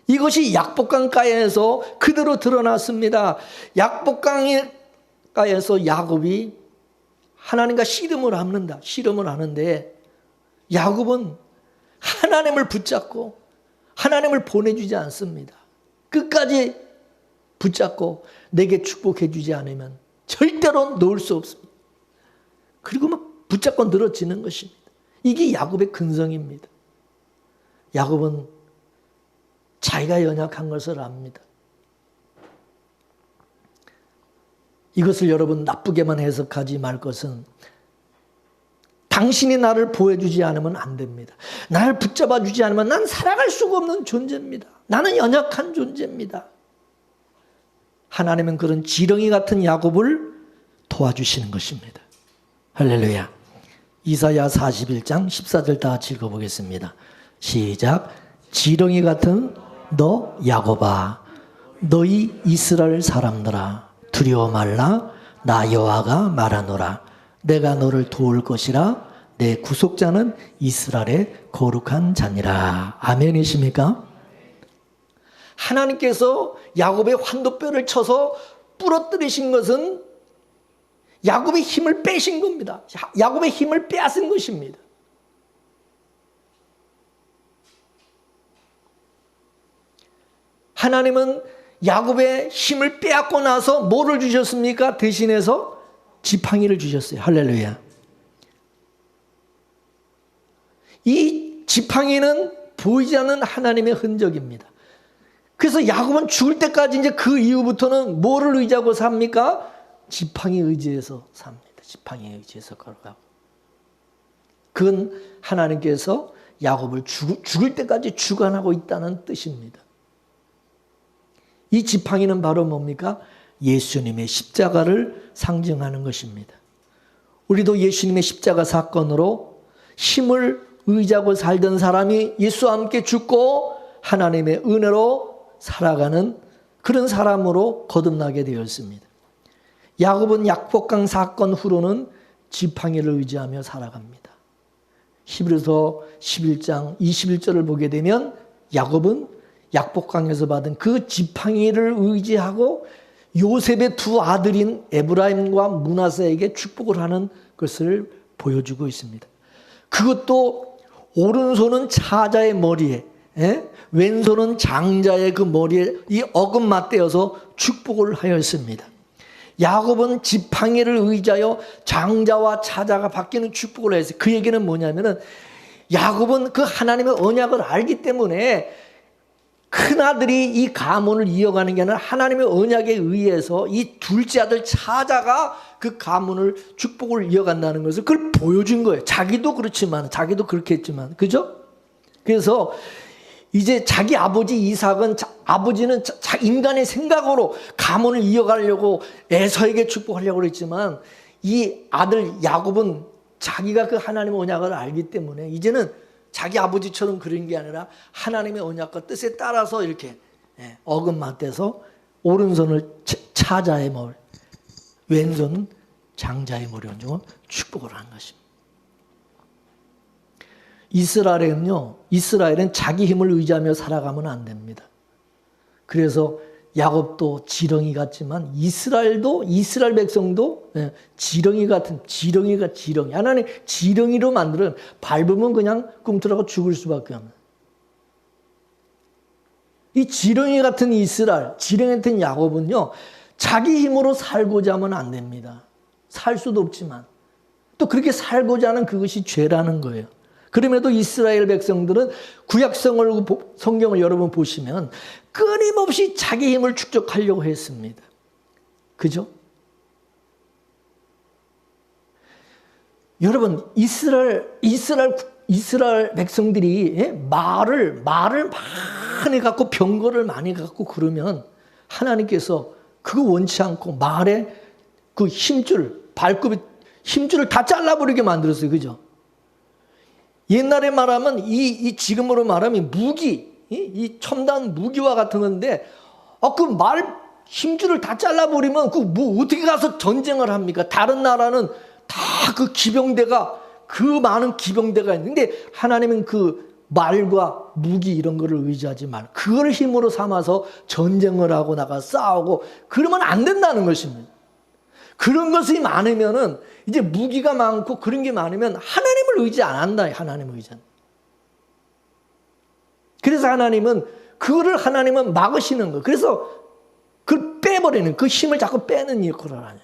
이것이 약복강가에서 그대로 드러났습니다. 약복강가에서 야곱이 하나님과 씨름을 합니다. 씨름을 하는데 야곱은 하나님을 붙잡고 하나님을 보내주지 않습니다. 끝까지 붙잡고 내게 축복해 주지 않으면 절대로 놓을 수 없습니다. 그리고 막 붙잡고 늘어지는 것입니다. 이게 야곱의 근성입니다. 야곱은 자기가 연약한 것을 압니다. 이것을 여러분 나쁘게만 해석하지 말 것은 당신이 나를 보여주지 않으면 안 됩니다. 나를 붙잡아 주지 않으면 난 살아갈 수가 없는 존재입니다. 나는 연약한 존재입니다. 하나님은 그런 지렁이 같은 야곱을 도와주시는 것입니다. 할렐루야. 이사야 41장 14절 다 읽어보겠습니다. 시작. 지렁이 같은 너 야곱아, 너희 이스라엘 사람들아, 두려워 말라. 나 여호와가 말하노라. 내가 너를 도울 것이라. 내 구속자는 이스라엘의 거룩한 자니라. 아멘이십니까? 하나님께서 야곱의 환도뼈를 쳐서 부러뜨리신 것은 야곱의 힘을 빼신 겁니다. 야곱의 힘을 빼앗은 것입니다. 하나님은 야곱의 힘을 빼앗고 나서 뭐를 주셨습니까? 대신해서 지팡이를 주셨어요. 할렐루야. 이 지팡이는 보이지 않는 하나님의 흔적입니다. 그래서 야곱은 죽을 때까지 이제 그 이후부터는 뭐를 의지하고 삽니까? 지팡이 의지해서 삽니다. 지팡이 의지해서 걸어가고. 그건 하나님께서 야곱을 죽을 때까지 주관하고 있다는 뜻입니다. 이 지팡이는 바로 뭡니까? 예수님의 십자가를 상징하는 것입니다. 우리도 예수님의 십자가 사건으로 힘을 의지하고 살던 사람이 예수와 함께 죽고 하나님의 은혜로 살아가는 그런 사람으로 거듭나게 되었습니다. 야곱은 약복강 사건 후로는 지팡이를 의지하며 살아갑니다. 히브리서 11장 21절을 보게 되면 야곱은 약복강에서 받은 그 지팡이를 의지하고 요셉의 두 아들인 에브라임과 므낫세에게 축복을 하는 것을 보여주고 있습니다. 그것도 오른손은 차자의 머리에, 왼손은 장자의 그 머리에 이 어금 맞대어서 축복을 하였습니다. 야곱은 지팡이를 의지하여 장자와 차자가 바뀌는 축복을 했어요. 그 얘기는 뭐냐면은 야곱은 그 하나님의 언약을 알기 때문에 큰아들이 이 가문을 이어가는 게 아니라 하나님의 언약에 의해서 이 둘째 아들 차자가 그 가문을 축복을 이어간다는 것을 그걸 보여준 거예요. 자기도 그렇지만, 자기도 그렇게 했지만, 그죠? 그래서 이제 자기 아버지 이삭은, 아버지는 인간의 생각으로 가문을 이어가려고 에서에게 축복하려고 그랬지만 이 아들 야곱은 자기가 그 하나님의 언약을 알기 때문에 이제는 자기 아버지처럼 그런 게 아니라 하나님의 언약과 뜻에 따라서 이렇게 어금 맞대서 오른손을 차자의 머리, 왼손은 장자의 머리 얹고 축복을 한 것입니다. 이스라엘은 자기 힘을 의지하며 살아가면 안 됩니다. 그래서 야곱도 지렁이 같지만 이스라엘 백성도 지렁이 같은 지렁이. 하나님 지렁이로 만들어 밟으면 그냥 꿈틀하고 죽을 수밖에 없는. 이 지렁이 같은 이스라엘, 지렁이 같은 야곱은요, 자기 힘으로 살고자 하면 안 됩니다. 살 수도 없지만 또 그렇게 살고자 하는 그것이 죄라는 거예요. 그럼에도 이스라엘 백성들은 성경을 여러분 보시면 끊임없이 자기 힘을 축적하려고 했습니다. 그죠? 여러분, 이스라엘 백성들이 말을 많이 갖고 병거를 많이 갖고 그러면 하나님께서 그거 원치 않고 말에 그 발굽이 힘줄을 다 잘라버리게 만들었어요. 그죠? 옛날에 말하면 지금으로 말하면 무기, 이 첨단 무기와 같은 건데, 그 힘줄을 다 잘라버리면 어떻게 가서 전쟁을 합니까? 다른 나라는 다 그 많은 기병대가 있는데 하나님은 그 말과 무기 이런 거를 의지하지 말고 그걸 힘으로 삼아서 전쟁을 하고 나가 싸우고 그러면 안 된다는 것입니다. 그런 것이 많으면은 이제 무기가 많고 그런 게 많으면 하나님을 의지 안 한다. 하나님을 의지 안 한다. 그래서 하나님은 막으시는 거예요. 그래서 그걸 빼버리는, 그 힘을 자꾸 빼는 역할을 하네.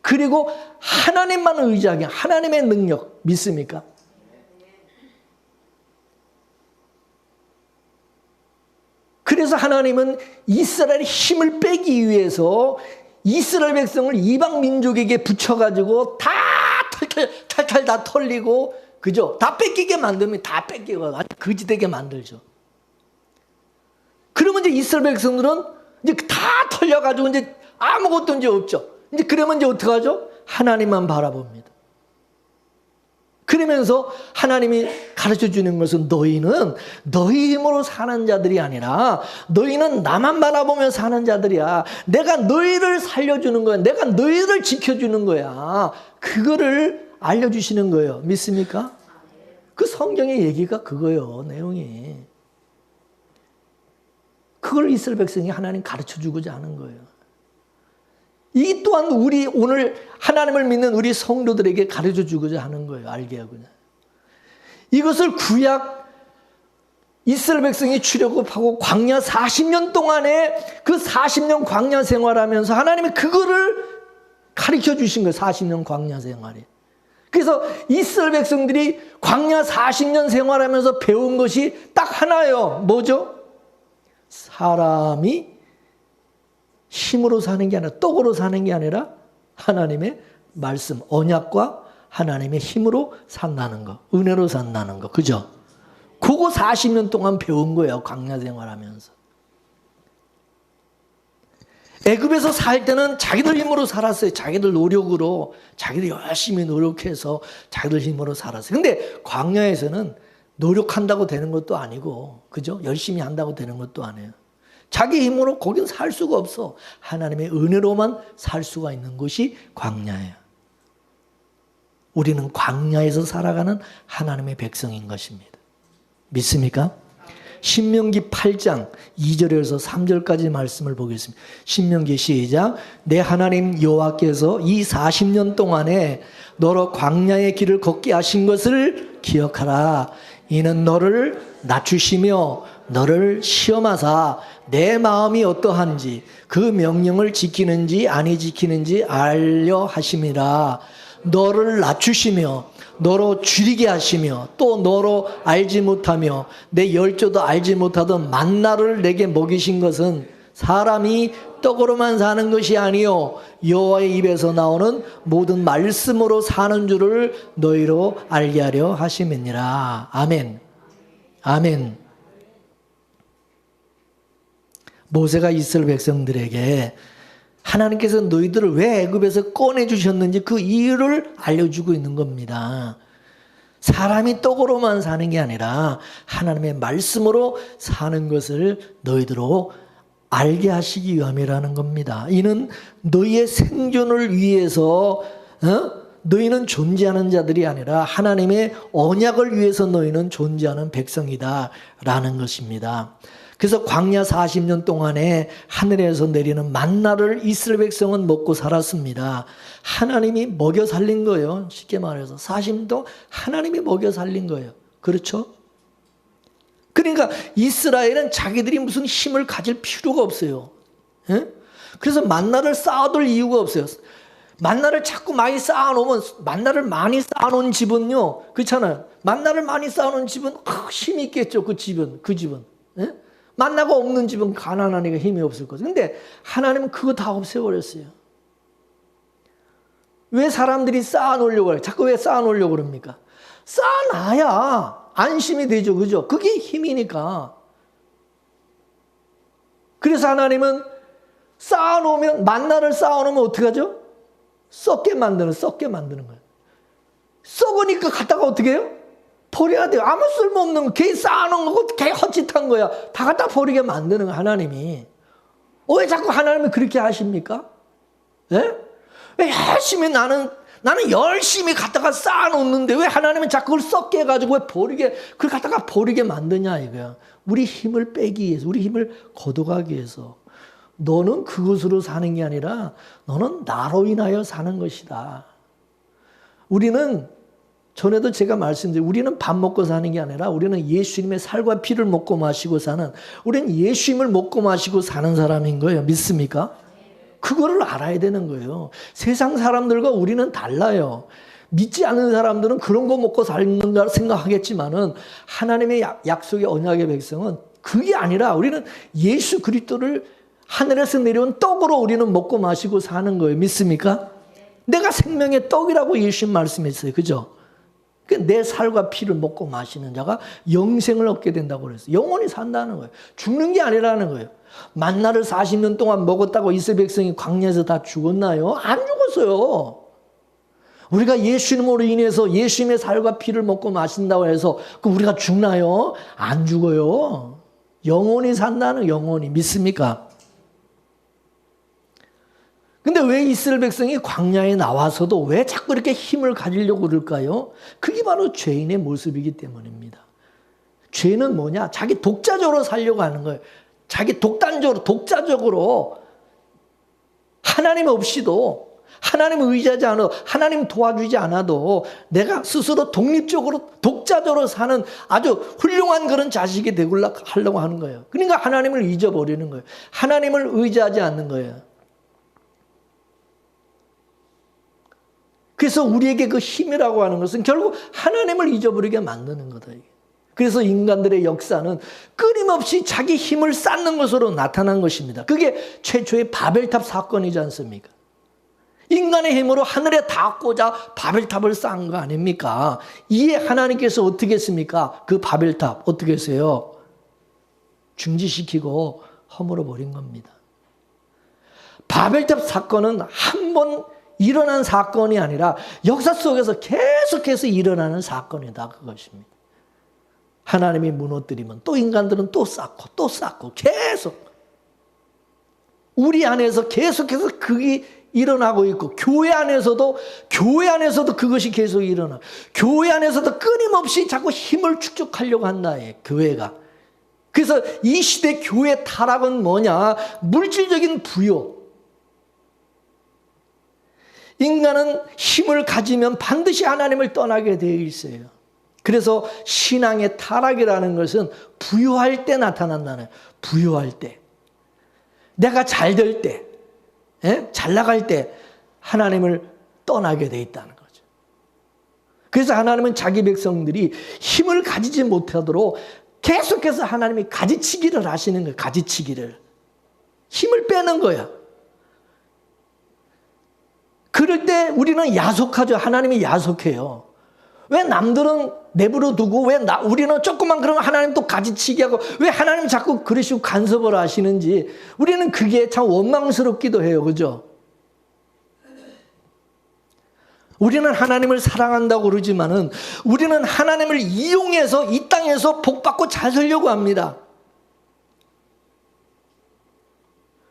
그리고 하나님만 의지하게, 하나님의 능력 믿습니까? 그래서 하나님은 이스라엘의 힘을 빼기 위해서 이스라엘 백성을 이방 민족에게 붙여가지고 다 탈탈 다 털리고, 그죠? 다 뺏기게 만들면 다 뺏기고 거지되게 만들죠. 그러면 이제 이스라엘 백성들은 이제 다 털려가지고 이제 아무것도 이제 없죠. 이제 그러면 이제 어떡하죠? 하나님만 바라봅니다. 그러면서 하나님이 가르쳐 주는 것은 너희는 너희 힘으로 사는 자들이 아니라 너희는 나만 바라보며 사는 자들이야. 내가 너희를 살려주는 거야. 내가 너희를 지켜주는 거야. 그거를 알려주시는 거예요. 믿습니까? 그 성경의 얘기가 그거예요. 내용이. 그걸 이스라엘 백성이 하나님 가르쳐 주고자 하는 거예요. 이 또한 우리 오늘 하나님을 믿는 우리 성도들에게 가르쳐 주고자 하는 거예요. 알게 하고자. 이것을 구약 이스라엘 백성이 출애굽하고 광야 40년 동안에 그 40년 광야 생활하면서 하나님이 그거를 가르쳐 주신 거예요. 40년 광야 생활에. 그래서 이스라엘 백성들이 광야 40년 생활하면서 배운 것이 딱 하나예요. 뭐죠? 사람이 힘으로 사는 게 아니라 떡으로 사는 게 아니라 하나님의 말씀, 언약과 하나님의 힘으로 산다는 거, 은혜로 산다는 거, 그죠? 그거 40년 동안 배운 거예요. 광야 생활하면서. 애굽에서 살 때는 자기들 힘으로 살았어요. 자기들 노력으로, 자기들 열심히 노력해서 자기들 힘으로 살았어요. 근데 광야에서는 노력한다고 되는 것도 아니고, 그죠? 열심히 한다고 되는 것도 아니에요. 자기 힘으로 거긴 살 수가 없어. 하나님의 은혜로만 살 수가 있는 곳이 광야예요. 우리는 광야에서 살아가는 하나님의 백성인 것입니다. 믿습니까? 신명기 8장 2절에서 3절까지 말씀을 보겠습니다. 신명기 시작. 내 하나님 여호와께서 이 40년 동안에 너로 광야의 길을 걷게 하신 것을 기억하라. 이는 너를 낮추시며 너를 시험하사 내 마음이 어떠한지 그 명령을 지키는지 아니 지키는지 알려 하심이라. 너를 낮추시며 너로 줄이게 하시며 또 너로 알지 못하며 내 열조도 알지 못하던 만나를 내게 먹이신 것은 사람이 떡으로만 사는 것이 아니요 여호와의 입에서 나오는 모든 말씀으로 사는 줄을 너희로 알게 하려 하심이니라. 아멘. 아멘. 모세가 이스라엘 백성들에게 하나님께서 너희들을 왜 애굽에서 꺼내주셨는지 그 이유를 알려주고 있는 겁니다. 사람이 떡으로만 사는 게 아니라 하나님의 말씀으로 사는 것을 너희들로 알게 하시기 위함이라는 겁니다. 이는 너희의 생존을 위해서 너희는 존재하는 자들이 아니라 하나님의 언약을 위해서 너희는 존재하는 백성이다 라는 것입니다. 그래서 광야 40년 동안에 하늘에서 내리는 만나를 이스라엘 백성은 먹고 살았습니다. 하나님이 먹여 살린 거예요. 쉽게 말해서 40년 하나님이 먹여 살린 거예요. 그렇죠? 그러니까 이스라엘은 자기들이 무슨 힘을 가질 필요가 없어요. 예? 그래서 만나를 쌓아둘 이유가 없어요. 만나를 자꾸 많이 쌓아놓으면, 만나를 많이 쌓아놓은 집은요, 그렇잖아요. 만나를 많이 쌓아놓은 집은 힘이 있겠죠. 그 집은. 예? 만나가 없는 집은 가난하니까 힘이 없을 거죠. 근데 하나님은 그거 다 없애버렸어요. 왜 사람들이 쌓아놓으려고 해요? 자꾸 왜 쌓아놓으려고 그럽니까? 쌓아놔야 안심이 되죠. 그죠? 그게 힘이니까. 그래서 하나님은 쌓아놓으면, 만나를 쌓아놓으면 어떻게 하죠? 썩게 만드는 거예요. 썩으니까 갖다가 어떻게 해요? 버려야 돼요. 아무 쓸모없는 거, 걔 쌓아놓은 거고, 걔 헛짓한 거야. 다 갖다 버리게 만드는 거예요, 하나님이. 왜 자꾸 하나님이 그렇게 하십니까? 예? 왜 열심히 나는 열심히 갖다가 쌓아놓는데 왜 하나님은 자꾸 그걸 썩게 해가지고 왜 그걸 갖다가 버리게 만드냐 이거야. 우리 힘을 빼기 위해서, 우리 힘을 거둬가기 위해서. 너는 그것으로 사는 게 아니라 너는 나로 인하여 사는 것이다. 우리는, 전에도 제가 말씀드린, 우리는 밥 먹고 사는 게 아니라 우리는 예수님의 살과 피를 먹고 마시고 우리는 예수님을 먹고 마시고 사는 사람인 거예요. 믿습니까? 그거를 알아야 되는 거예요. 세상 사람들과 우리는 달라요. 믿지 않는 사람들은 그런 거 먹고 살는다 생각하겠지만은 하나님의 약속의 언약의 백성은 그게 아니라 우리는 예수 그리스도를 하늘에서 내려온 떡으로 우리는 먹고 마시고 사는 거예요. 믿습니까? 내가 생명의 떡이라고 예수님 말씀했어요. 그죠? 내 살과 피를 먹고 마시는 자가 영생을 얻게 된다고 그랬어요. 영원히 산다는 거예요. 죽는 게 아니라는 거예요. 만나를 40년 동안 먹었다고 이스라엘 백성이 광야에서 다 죽었나요? 안 죽었어요. 우리가 예수님으로 인해서 예수님의 살과 피를 먹고 마신다고 해서 우리가 죽나요? 안 죽어요. 영원히 산다는, 영원히. 믿습니까? 근데 왜 이스라엘 백성이 광야에 나와서도 왜 자꾸 이렇게 힘을 가지려고 그럴까요? 그게 바로 죄인의 모습이기 때문입니다. 죄는 뭐냐? 자기 독자적으로 살려고 하는 거예요. 자기 독자적으로 하나님 없이도, 하나님을 의지하지 않아도, 하나님 도와주지 않아도 내가 스스로 독립적으로 독자적으로 사는 아주 훌륭한 그런 자식이 되려고 하는 거예요. 그러니까 하나님을 잊어버리는 거예요. 하나님을 의지하지 않는 거예요. 그래서 우리에게 그 힘이라고 하는 것은 결국 하나님을 잊어버리게 만드는 거다. 그래서 인간들의 역사는 끊임없이 자기 힘을 쌓는 것으로 나타난 것입니다. 그게 최초의 바벨탑 사건이지 않습니까? 인간의 힘으로 하늘에 닿고자 바벨탑을 쌓은 거 아닙니까? 이에 하나님께서 어떻게 했습니까? 그 바벨탑 어떻게 했어요? 중지시키고 허물어 버린 겁니다. 바벨탑 사건은 한 번 일어난 사건이 아니라 역사 속에서 계속해서 일어나는 사건이다, 그것입니다. 하나님이 무너뜨리면 또 인간들은 또 쌓고 계속 우리 안에서 계속해서 그게 일어나고 있고, 교회 안에서도 그것이 계속 일어나. 교회 안에서도 끊임없이 자꾸 힘을 축적하려고 한다, 교회가. 그래서 이 시대 교회 타락은 뭐냐? 물질적인 부요. 인간은 힘을 가지면 반드시 하나님을 떠나게 되어 있어요. 그래서 신앙의 타락이라는 것은 부유할 때 나타난다는, 부유할 때. 내가 잘 될 때, 잘 나갈 때 하나님을 떠나게 돼 있다는 거죠. 그래서 하나님은 자기 백성들이 힘을 가지지 못하도록 계속해서 하나님이 가지치기를 하시는 거예요. 가지치기를. 힘을 빼는 거야. 그럴 때 우리는 야속하죠. 하나님이 야속해요. 왜 남들은 내버려 두고 우리는 조금만 그러면 하나님 또 가지치기 하고, 왜 하나님 자꾸 그러시고 간섭을 하시는지 우리는 그게 참 원망스럽기도 해요. 그죠? 우리는 하나님을 사랑한다고 그러지만은 우리는 하나님을 이용해서 이 땅에서 복받고 잘 살려고 합니다.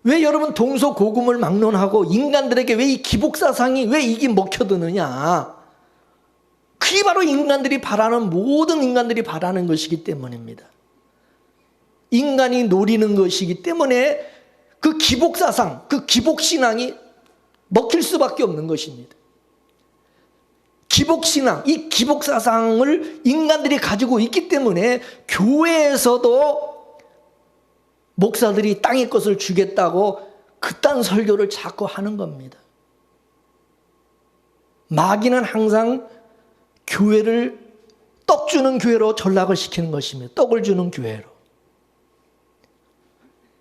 왜 여러분 동서고금을 막론하고 인간들에게 왜 이 기복사상이 왜 이게 먹혀드느냐? 그게 바로 모든 인간들이 바라는 것이기 때문입니다. 인간이 노리는 것이기 때문에 그 기복사상, 그 기복신앙이 먹힐 수밖에 없는 것입니다. 기복신앙, 이 기복사상을 인간들이 가지고 있기 때문에 교회에서도 목사들이 땅의 것을 주겠다고 그딴 설교를 자꾸 하는 겁니다. 마귀는 항상 교회를 떡 주는 교회로 전락을 시키는 것입니다. 떡을 주는 교회로.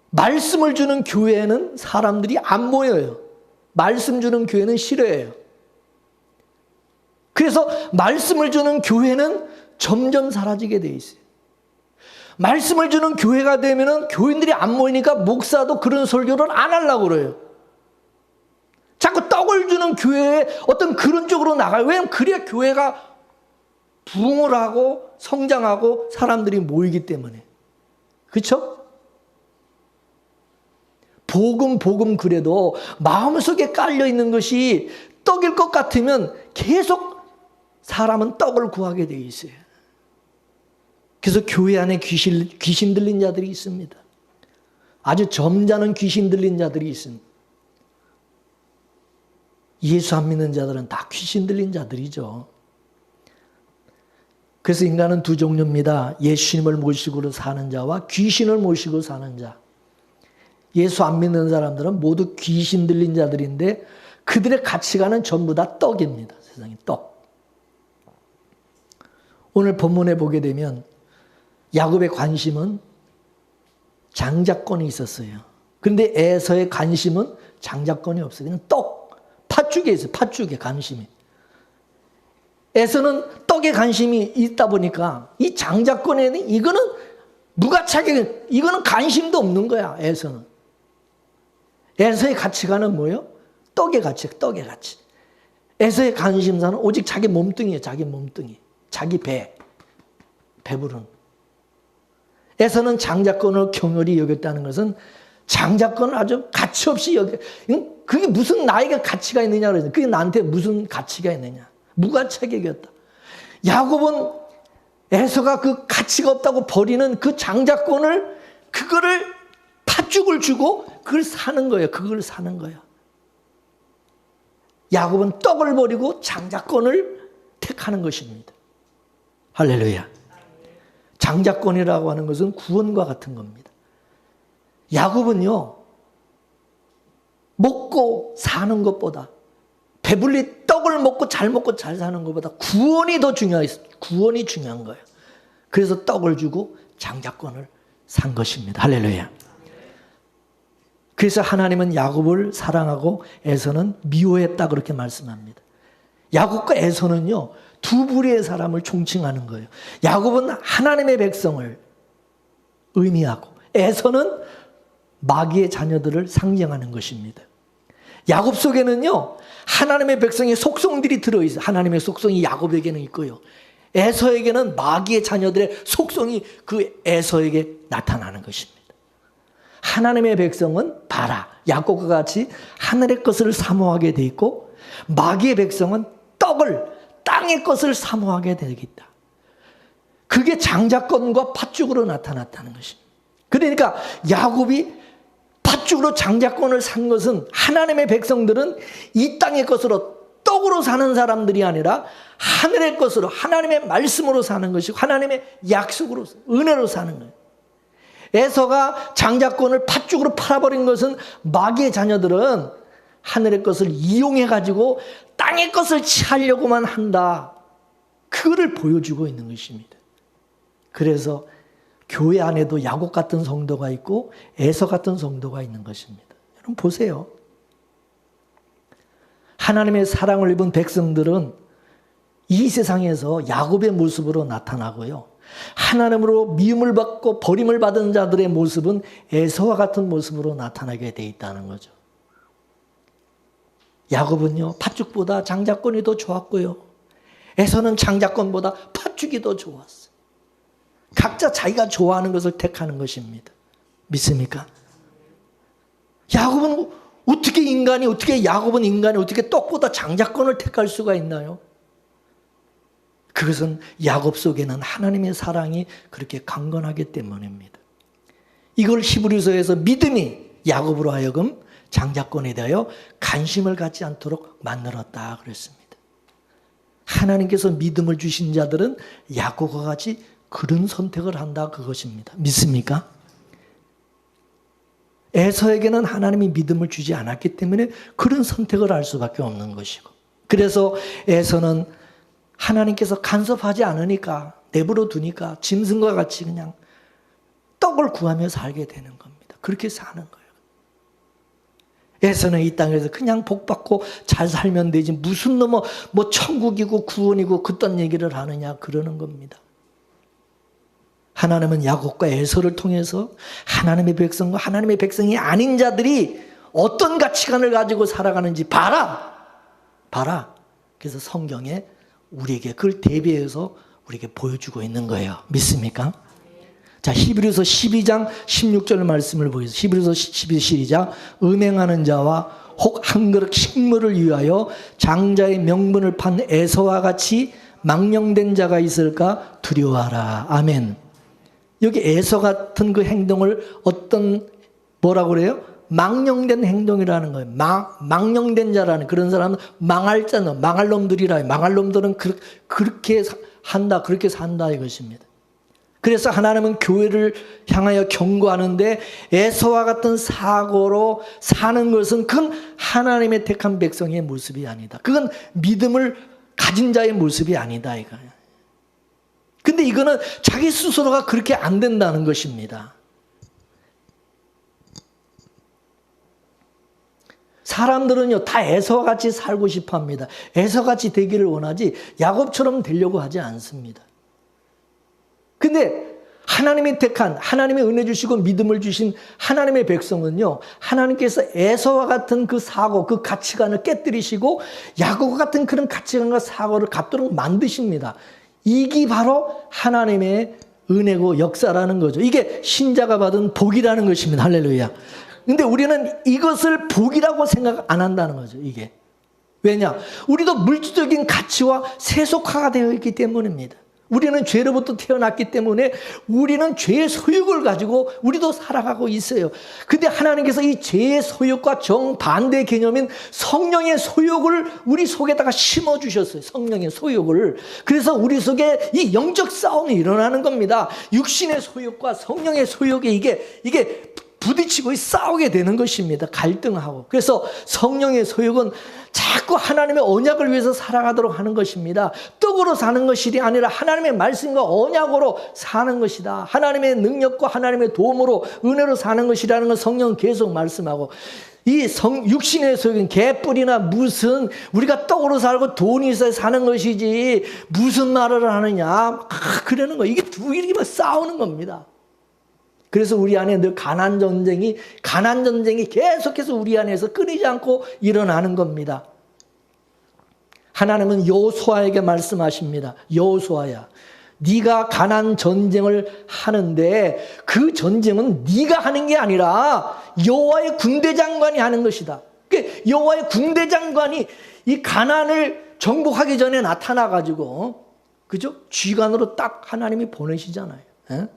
말씀을 주는 교회에는 사람들이 안 모여요. 말씀 주는 교회는 싫어해요. 그래서 말씀을 주는 교회는 점점 사라지게 돼 있어요. 말씀을 주는 교회가 되면은 교인들이 안 모이니까 목사도 그런 설교를 안 하려고 그래요. 자꾸 떡을 주는 교회에 어떤 그런 쪽으로 나가요. 왜냐하면 그래야 교회가 부흥을 하고 성장하고 사람들이 모이기 때문에. 그렇죠? 복음 그래도 마음속에 깔려 있는 것이 떡일 것 같으면 계속 사람은 떡을 구하게 돼 있어요. 그래서 교회 안에 귀신 들린 자들이 있습니다. 아주 점잖은 귀신 들린 자들이 있습니다. 예수 안 믿는 자들은 다 귀신 들린 자들이죠. 그래서 인간은 두 종류입니다. 예수님을 모시고 사는 자와 귀신을 모시고 사는 자. 예수 안 믿는 사람들은 모두 귀신 들린 자들인데 그들의 가치관은 전부 다 떡입니다. 세상에 떡. 오늘 본문에 보게 되면 야곱의 관심은 장자권이 있었어요. 그런데 에서의 관심은 장자권이 없어요. 그냥 떡, 팥죽에 있어요. 팥죽에 관심이. 에서는 떡에 관심이 있다 보니까 이 장자권에는 이거는 무가차게, 이거는 관심도 없는 거야. 에서는. 에서의 가치관은 뭐예요? 떡의 가치, 떡의 가치. 에서의 관심사는 오직 자기 몸뚱이에요. 자기 몸뚱이. 자기 배부른. 에서는 장자권을 경홀히 여겼다는 것은 장자권을 아주 가치 없이 그게 무슨 나에게 가치가 있느냐 그러죠. 그게 나한테 무슨 가치가 있느냐. 무가치하게 여겼다. 야곱은 에서가 그 가치가 없다고 버리는 그 장자권을 그거를 팥죽을 주고 그걸 사는 거예요. 그걸 사는 거예요. 야곱은 떡을 버리고 장자권을 택하는 것입니다. 할렐루야. 장자권이라고 하는 것은 구원과 같은 겁니다. 야곱은요, 먹고 사는 것보다 배불리 떡을 먹고 잘 사는 것보다 구원이 더 중요해요. 구원이 중요한 거예요. 그래서 떡을 주고 장자권을 산 것입니다. 할렐루야. 그래서 하나님은 야곱을 사랑하고 에서는 미워했다 그렇게 말씀합니다. 야곱과 에서는요, 두 부류의 사람을 총칭하는 거예요. 야곱은 하나님의 백성을 의미하고 에서는 마귀의 자녀들을 상징하는 것입니다. 야곱 속에는요, 하나님의 백성의 속성들이 들어있어요. 하나님의 속성이 야곱에게는 있고요. 에서에게는 마귀의 자녀들의 속성이 그 에서에게 나타나는 것입니다. 하나님의 백성은 바라, 야곱과 같이 하늘의 것을 사모하게 돼 있고 마귀의 백성은 떡을, 땅의 것을 사모하게 되겠다. 그게 장자권과 팥죽으로 나타났다는 것입니다. 그러니까 야곱이 팥죽으로 장자권을 산 것은 하나님의 백성들은 이 땅의 것으로 떡으로 사는 사람들이 아니라 하늘의 것으로 하나님의 말씀으로 사는 것이고 하나님의 약속으로 은혜로 사는 거예요. 에서가 장자권을 팥죽으로 팔아버린 것은 마귀의 자녀들은 하늘의 것을 이용해 가지고 땅의 것을 취하려고만 한다. 그거를 보여주고 있는 것입니다. 그래서 교회 안에도 야곱 같은 성도가 있고 에서 같은 성도가 있는 것입니다. 여러분 보세요. 하나님의 사랑을 입은 백성들은 이 세상에서 야곱의 모습으로 나타나고요. 하나님으로 미움을 받고 버림을 받은 자들의 모습은 에서와 같은 모습으로 나타나게 돼 있다는 거죠. 야곱은요, 팥죽보다 장자권이 더 좋았고요. 에서는 장자권보다 팥죽이 더 좋았어요. 각자 자기가 좋아하는 것을 택하는 것입니다. 믿습니까? 야곱은 야곱은 인간이 어떻게 떡보다 장자권을 택할 수가 있나요? 그것은 야곱 속에는 하나님의 사랑이 그렇게 강건하기 때문입니다. 이걸 히브리서에서 믿음이 야곱으로 하여금 장자권에 대하여 관심을 갖지 않도록 만들었다 그랬습니다. 하나님께서 믿음을 주신 자들은 야곱과 같이 그런 선택을 한다 그것입니다. 믿습니까? 에서에게는 하나님이 믿음을 주지 않았기 때문에 그런 선택을 할 수밖에 없는 것이고, 그래서 에서는 하나님께서 간섭하지 않으니까, 내버려 두니까 짐승과 같이 그냥 떡을 구하며 살게 되는 겁니다. 그렇게 사는 거예요. 에서는 이 땅에서 그냥 복받고 잘 살면 되지, 무슨 뭐 천국이고 구원이고 그딴 얘기를 하느냐 그러는 겁니다. 하나님은 야곱과 에서를 통해서 하나님의 백성과 하나님의 백성이 아닌 자들이 어떤 가치관을 가지고 살아가는지 봐라. 그래서 성경에 우리에게 그걸 대비해서 우리에게 보여주고 있는 거예요. 믿습니까? 자, 히브리서 12장 16절 말씀을 보겠습니다. 히브리서 12 시작. 음행하는 자와 혹 한 그릇 식물을 위하여 장자의 명분을 판 에서와 같이 망령된 자가 있을까 두려워하라. 아멘. 여기 에서 같은 그 행동을 뭐라고 그래요? 망령된 행동이라는 거예요. 망령된 자라는, 그런 사람은 망할 자는, 망할 놈들이라. 망할 놈들은 그렇게 한다, 그렇게 산다 이것입니다. 그래서 하나님은 교회를 향하여 경고하는데, 에서와 같은 사고로 사는 것은 그건 하나님의 택한 백성의 모습이 아니다. 그건 믿음을 가진 자의 모습이 아니다 이거예요. 근데 이거는 자기 스스로가 그렇게 안 된다는 것입니다. 사람들은요, 다 에서와 같이 살고 싶어 합니다. 에서같이 되기를 원하지 야곱처럼 되려고 하지 않습니다. 근데 하나님이 택한, 하나님의 은혜 주시고 믿음을 주신 하나님의 백성은요, 하나님께서 에서와 같은 그 사고, 그 가치관을 깨뜨리시고 야곱과 같은 그런 가치관과 사고를 갖도록 만드십니다. 이게 바로 하나님의 은혜고 역사라는 거죠. 이게 신자가 받은 복이라는 것입니다. 할렐루야. 근데 우리는 이것을 복이라고 생각 안 한다는 거죠. 이게. 왜냐? 우리도 물질적인 가치와 세속화가 되어 있기 때문입니다. 우리는 죄로부터 태어났기 때문에 우리는 죄의 소욕을 가지고 우리도 살아가고 있어요. 근데 하나님께서 이 죄의 소욕과 정반대 개념인 성령의 소욕을 우리 속에다가 심어주셨어요. 성령의 소욕을. 그래서 우리 속에 이 영적 싸움이 일어나는 겁니다. 육신의 소욕과 성령의 소욕이 이게 부딪히고 싸우게 되는 것입니다. 갈등하고. 그래서 성령의 소욕은 자꾸 하나님의 언약을 위해서 살아가도록 하는 것입니다. 떡으로 사는 것이 아니라 하나님의 말씀과 언약으로 사는 것이다. 하나님의 능력과 하나님의 도움으로 은혜로 사는 것이라는 걸 성령은 계속 말씀하고, 이 육신의 소욕은 개뿔이나 무슨, 우리가 떡으로 살고 돈이 있어야 사는 것이지 무슨 말을 하느냐 그러는 거. 이게 둘이 싸우는 겁니다. 그래서 우리 안에 늘 가난 전쟁이 계속해서 우리 안에서 끊이지 않고 일어나는 겁니다. 하나님은 여호수아에게 말씀하십니다. 여호수아야, 네가 가난 전쟁을 하는데 그 전쟁은 네가 하는 게 아니라 여호와의 군대 장관이 하는 것이다. 여호와의 군대 장관이 이 가난을 정복하기 전에 나타나 가지고, 그죠? 쥐관으로 딱 하나님이 보내시잖아요. 에?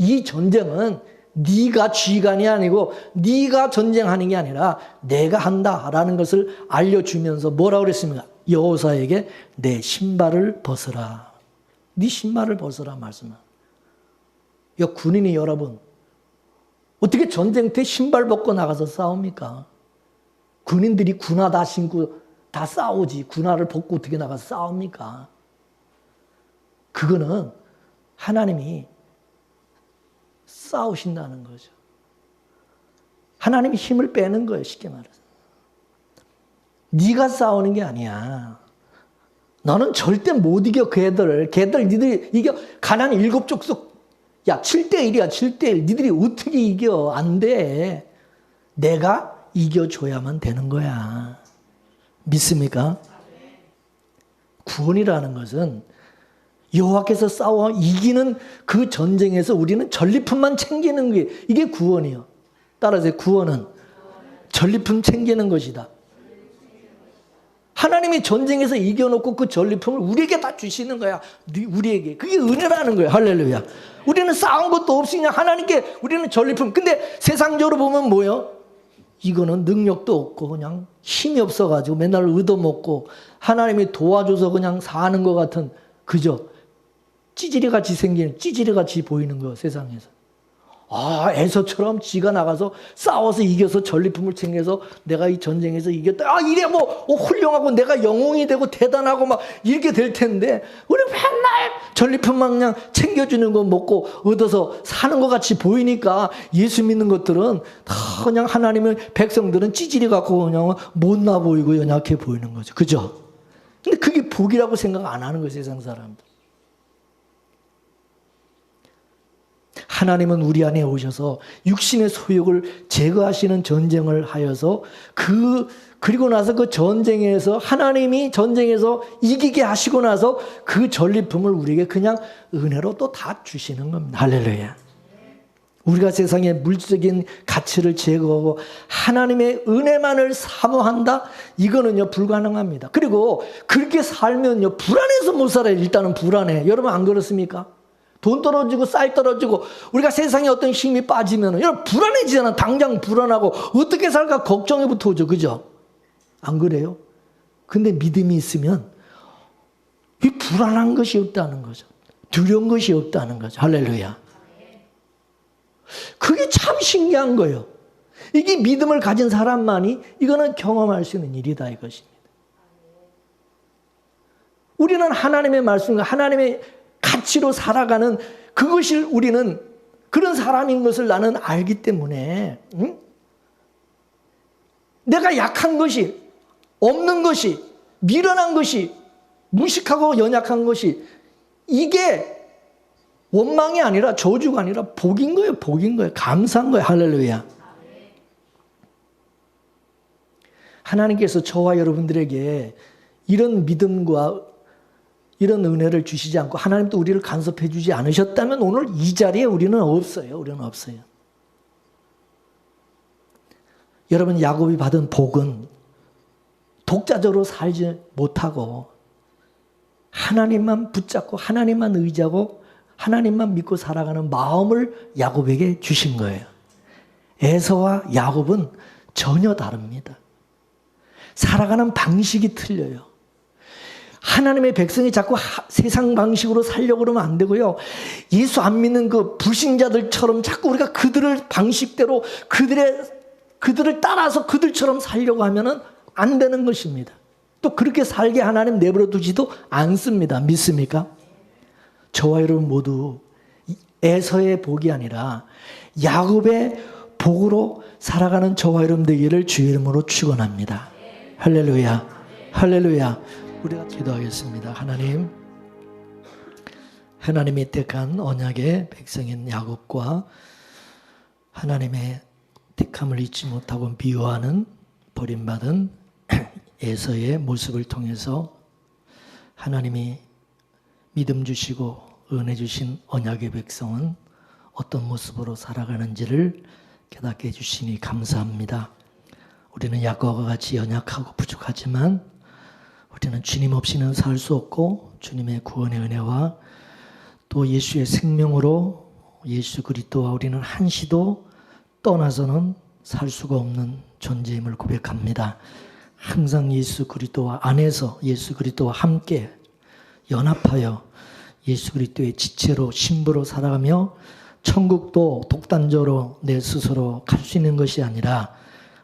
이 전쟁은 네가 쥐관이 아니고 네가 전쟁하는 게 아니라 내가 한다라는 것을 알려주면서 뭐라고 그랬습니까? 여호수아에게 내 신발을 벗어라. 네 신발을 벗어라 말씀합니다. 군인이 여러분, 어떻게 전쟁 때 신발 벗고 나가서 싸웁니까? 군인들이 군화 다 신고 다 싸우지, 군화를 벗고 어떻게 나가서 싸웁니까? 그거는 하나님이 싸우신다는 거죠. 하나님이 힘을 빼는 거예요. 쉽게 말해서. 네가 싸우는 게 아니야. 너는 절대 못 이겨. 걔들 니들이 이겨. 가나안 7족속, 야 7대1이야 7대1. 니들이 어떻게 이겨. 안 돼. 내가 이겨줘야만 되는 거야. 믿습니까? 구원이라는 것은 여호와께서 싸워 이기는 그 전쟁에서 우리는 전리품만 챙기는 게, 이게 구원이에요. 따라서 구원은 전리품 챙기는 것이다. 하나님이 전쟁에서 이겨놓고 그 전리품을 우리에게 다 주시는 거야. 우리에게. 그게 은혜라는 거예요. 할렐루야. 우리는 쌓은 것도 없이 그냥 하나님께 우리는 전리품. 근데 세상적으로 보면 뭐예요? 이거는 능력도 없고 그냥 힘이 없어가지고 맨날 얻어먹고 하나님이 도와줘서 그냥 사는 것 같은, 그죠? 찌질이같이 생기는, 찌질이같이 보이는 거 세상에서. 아, 에서처럼 지가 나가서 싸워서 이겨서 전리품을 챙겨서 내가 이 전쟁에서 이겼다. 아, 이래 뭐 훌륭하고 내가 영웅이 되고 대단하고 막 이렇게 될 텐데, 우리 맨날 전리품만 그냥 챙겨주는 거 먹고 얻어서 사는 것 같이 보이니까 예수 믿는 것들은 다 그냥 하나님의 백성들은 찌질이 갖고 그냥 못나 보이고 연약해 보이는 거죠. 그죠? 근데 그게 복이라고 생각 안 하는 거예요, 세상 사람들. 하나님은 우리 안에 오셔서 육신의 소욕을 제거하시는 전쟁을 하여서 그리고 나서 그 전쟁에서 하나님이 전쟁에서 이기게 하시고 나서 그 전리품을 우리에게 그냥 은혜로 또 다 주시는 겁니다. 할렐루야. 우리가 세상의 물질적인 가치를 제거하고 하나님의 은혜만을 사모한다? 이거는요 불가능합니다. 그리고 그렇게 살면요 불안해서 못 살아요. 일단은 불안해. 여러분 안 그렇습니까? 돈 떨어지고 쌀 떨어지고 우리가 세상에 어떤 힘이 빠지면 여러분 불안해지잖아. 당장 불안하고 어떻게 살까 걱정해부터 오죠. 그죠? 안 그래요? 근데 믿음이 있으면 이 불안한 것이 없다는 거죠. 두려운 것이 없다는 거죠. 할렐루야. 그게 참 신기한 거예요. 이게 믿음을 가진 사람만이 이거는 경험할 수 있는 일이다 이것입니다. 우리는 하나님의 말씀과 하나님의 가치로 살아가는 그것을 우리는 그런 사람인 것을 나는 알기 때문에 내가 약한 것이 없는 것이 미련한 것이 무식하고 연약한 것이 이게 원망이 아니라 저주가 아니라 복인 거예요. 복인 거예요. 감사한 거예요. 할렐루야. 하나님께서 저와 여러분들에게 이런 믿음과 이런 은혜를 주시지 않고 하나님도 우리를 간섭해 주지 않으셨다면 오늘 이 자리에 우리는 없어요. 우리는 없어요. 여러분 야곱이 받은 복은 독자적으로 살지 못하고 하나님만 붙잡고 하나님만 의지하고 하나님만 믿고 살아가는 마음을 야곱에게 주신 거예요. 에서와 야곱은 전혀 다릅니다. 살아가는 방식이 틀려요. 하나님의 백성이 자꾸 세상 방식으로 살려고 그러면 안 되고요. 예수 안 믿는 그 불신자들처럼 자꾸 우리가 그들의 방식대로 그들을 따라서 그들처럼 살려고 하면은 안 되는 것입니다. 또 그렇게 살게 하나님 내버려 두지도 않습니다. 믿습니까? 저와 여러분 모두 에서의 복이 아니라 야곱의 복으로 살아가는 저와 여러분 되기를 주의 이름으로 축원합니다. 할렐루야. 할렐루야. 우리가 기도하겠습니다. 하나님이 택한 언약의 백성인 야곱과 하나님의 택함을 잊지 못하고 미워하는 버림받은 에서의 모습을 통해서 하나님이 믿음 주시고 은혜 주신 언약의 백성은 어떤 모습으로 살아가는지를 깨닫게 해주시니 감사합니다. 우리는 야곱과 같이 연약하고 부족하지만 우리는 주님 없이는 살 수 없고 주님의 구원의 은혜와 또 예수의 생명으로 예수 그리스도와 우리는 한시도 떠나서는 살 수가 없는 존재임을 고백합니다. 항상 예수 그리스도와 안에서 예수 그리스도와 함께 연합하여 예수 그리스도의 지체로 신부로 살아가며 천국도 독단적으로 내 스스로 갈 수 있는 것이 아니라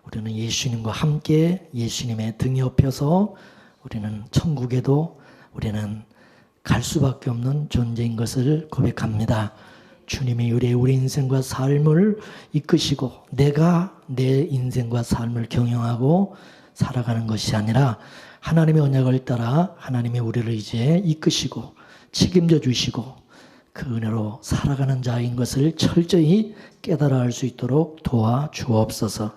우리는 예수님과 함께 예수님의 등에 업혀서 우리는 천국에도 우리는 갈 수밖에 없는 존재인 것을 고백합니다. 주님이 우리 인생과 삶을 이끄시고 내가 내 인생과 삶을 경영하고 살아가는 것이 아니라 하나님의 언약을 따라 하나님이 우리를 이제 이끄시고 책임져 주시고 그 은혜로 살아가는 자인 것을 철저히 깨달아 알 수 있도록 도와주옵소서.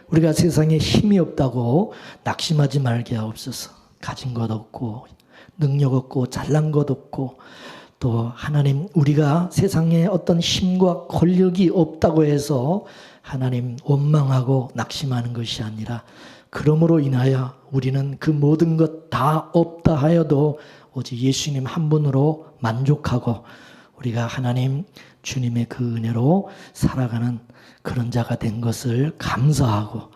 우리가 세상에 힘이 없다고 낙심하지 말게 하옵소서. 가진 것 없고 능력 없고 잘난 것 없고 또 하나님 우리가 세상에 어떤 힘과 권력이 없다고 해서 하나님 원망하고 낙심하는 것이 아니라 그러므로 인하여 우리는 그 모든 것 다 없다 하여도 오직 예수님 한 분으로 만족하고 우리가 하나님 주님의 그 은혜로 살아가는 그런 자가 된 것을 감사하고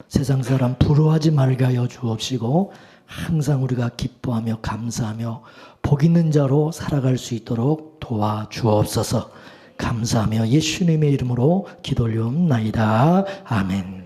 세상 사람 부러워하지 말게 하여 주옵시고 항상 우리가 기뻐하며 감사하며 복 있는 자로 살아갈 수 있도록 도와주옵소서. 감사하며 예수님의 이름으로 기도 올리옵나이다. 아멘.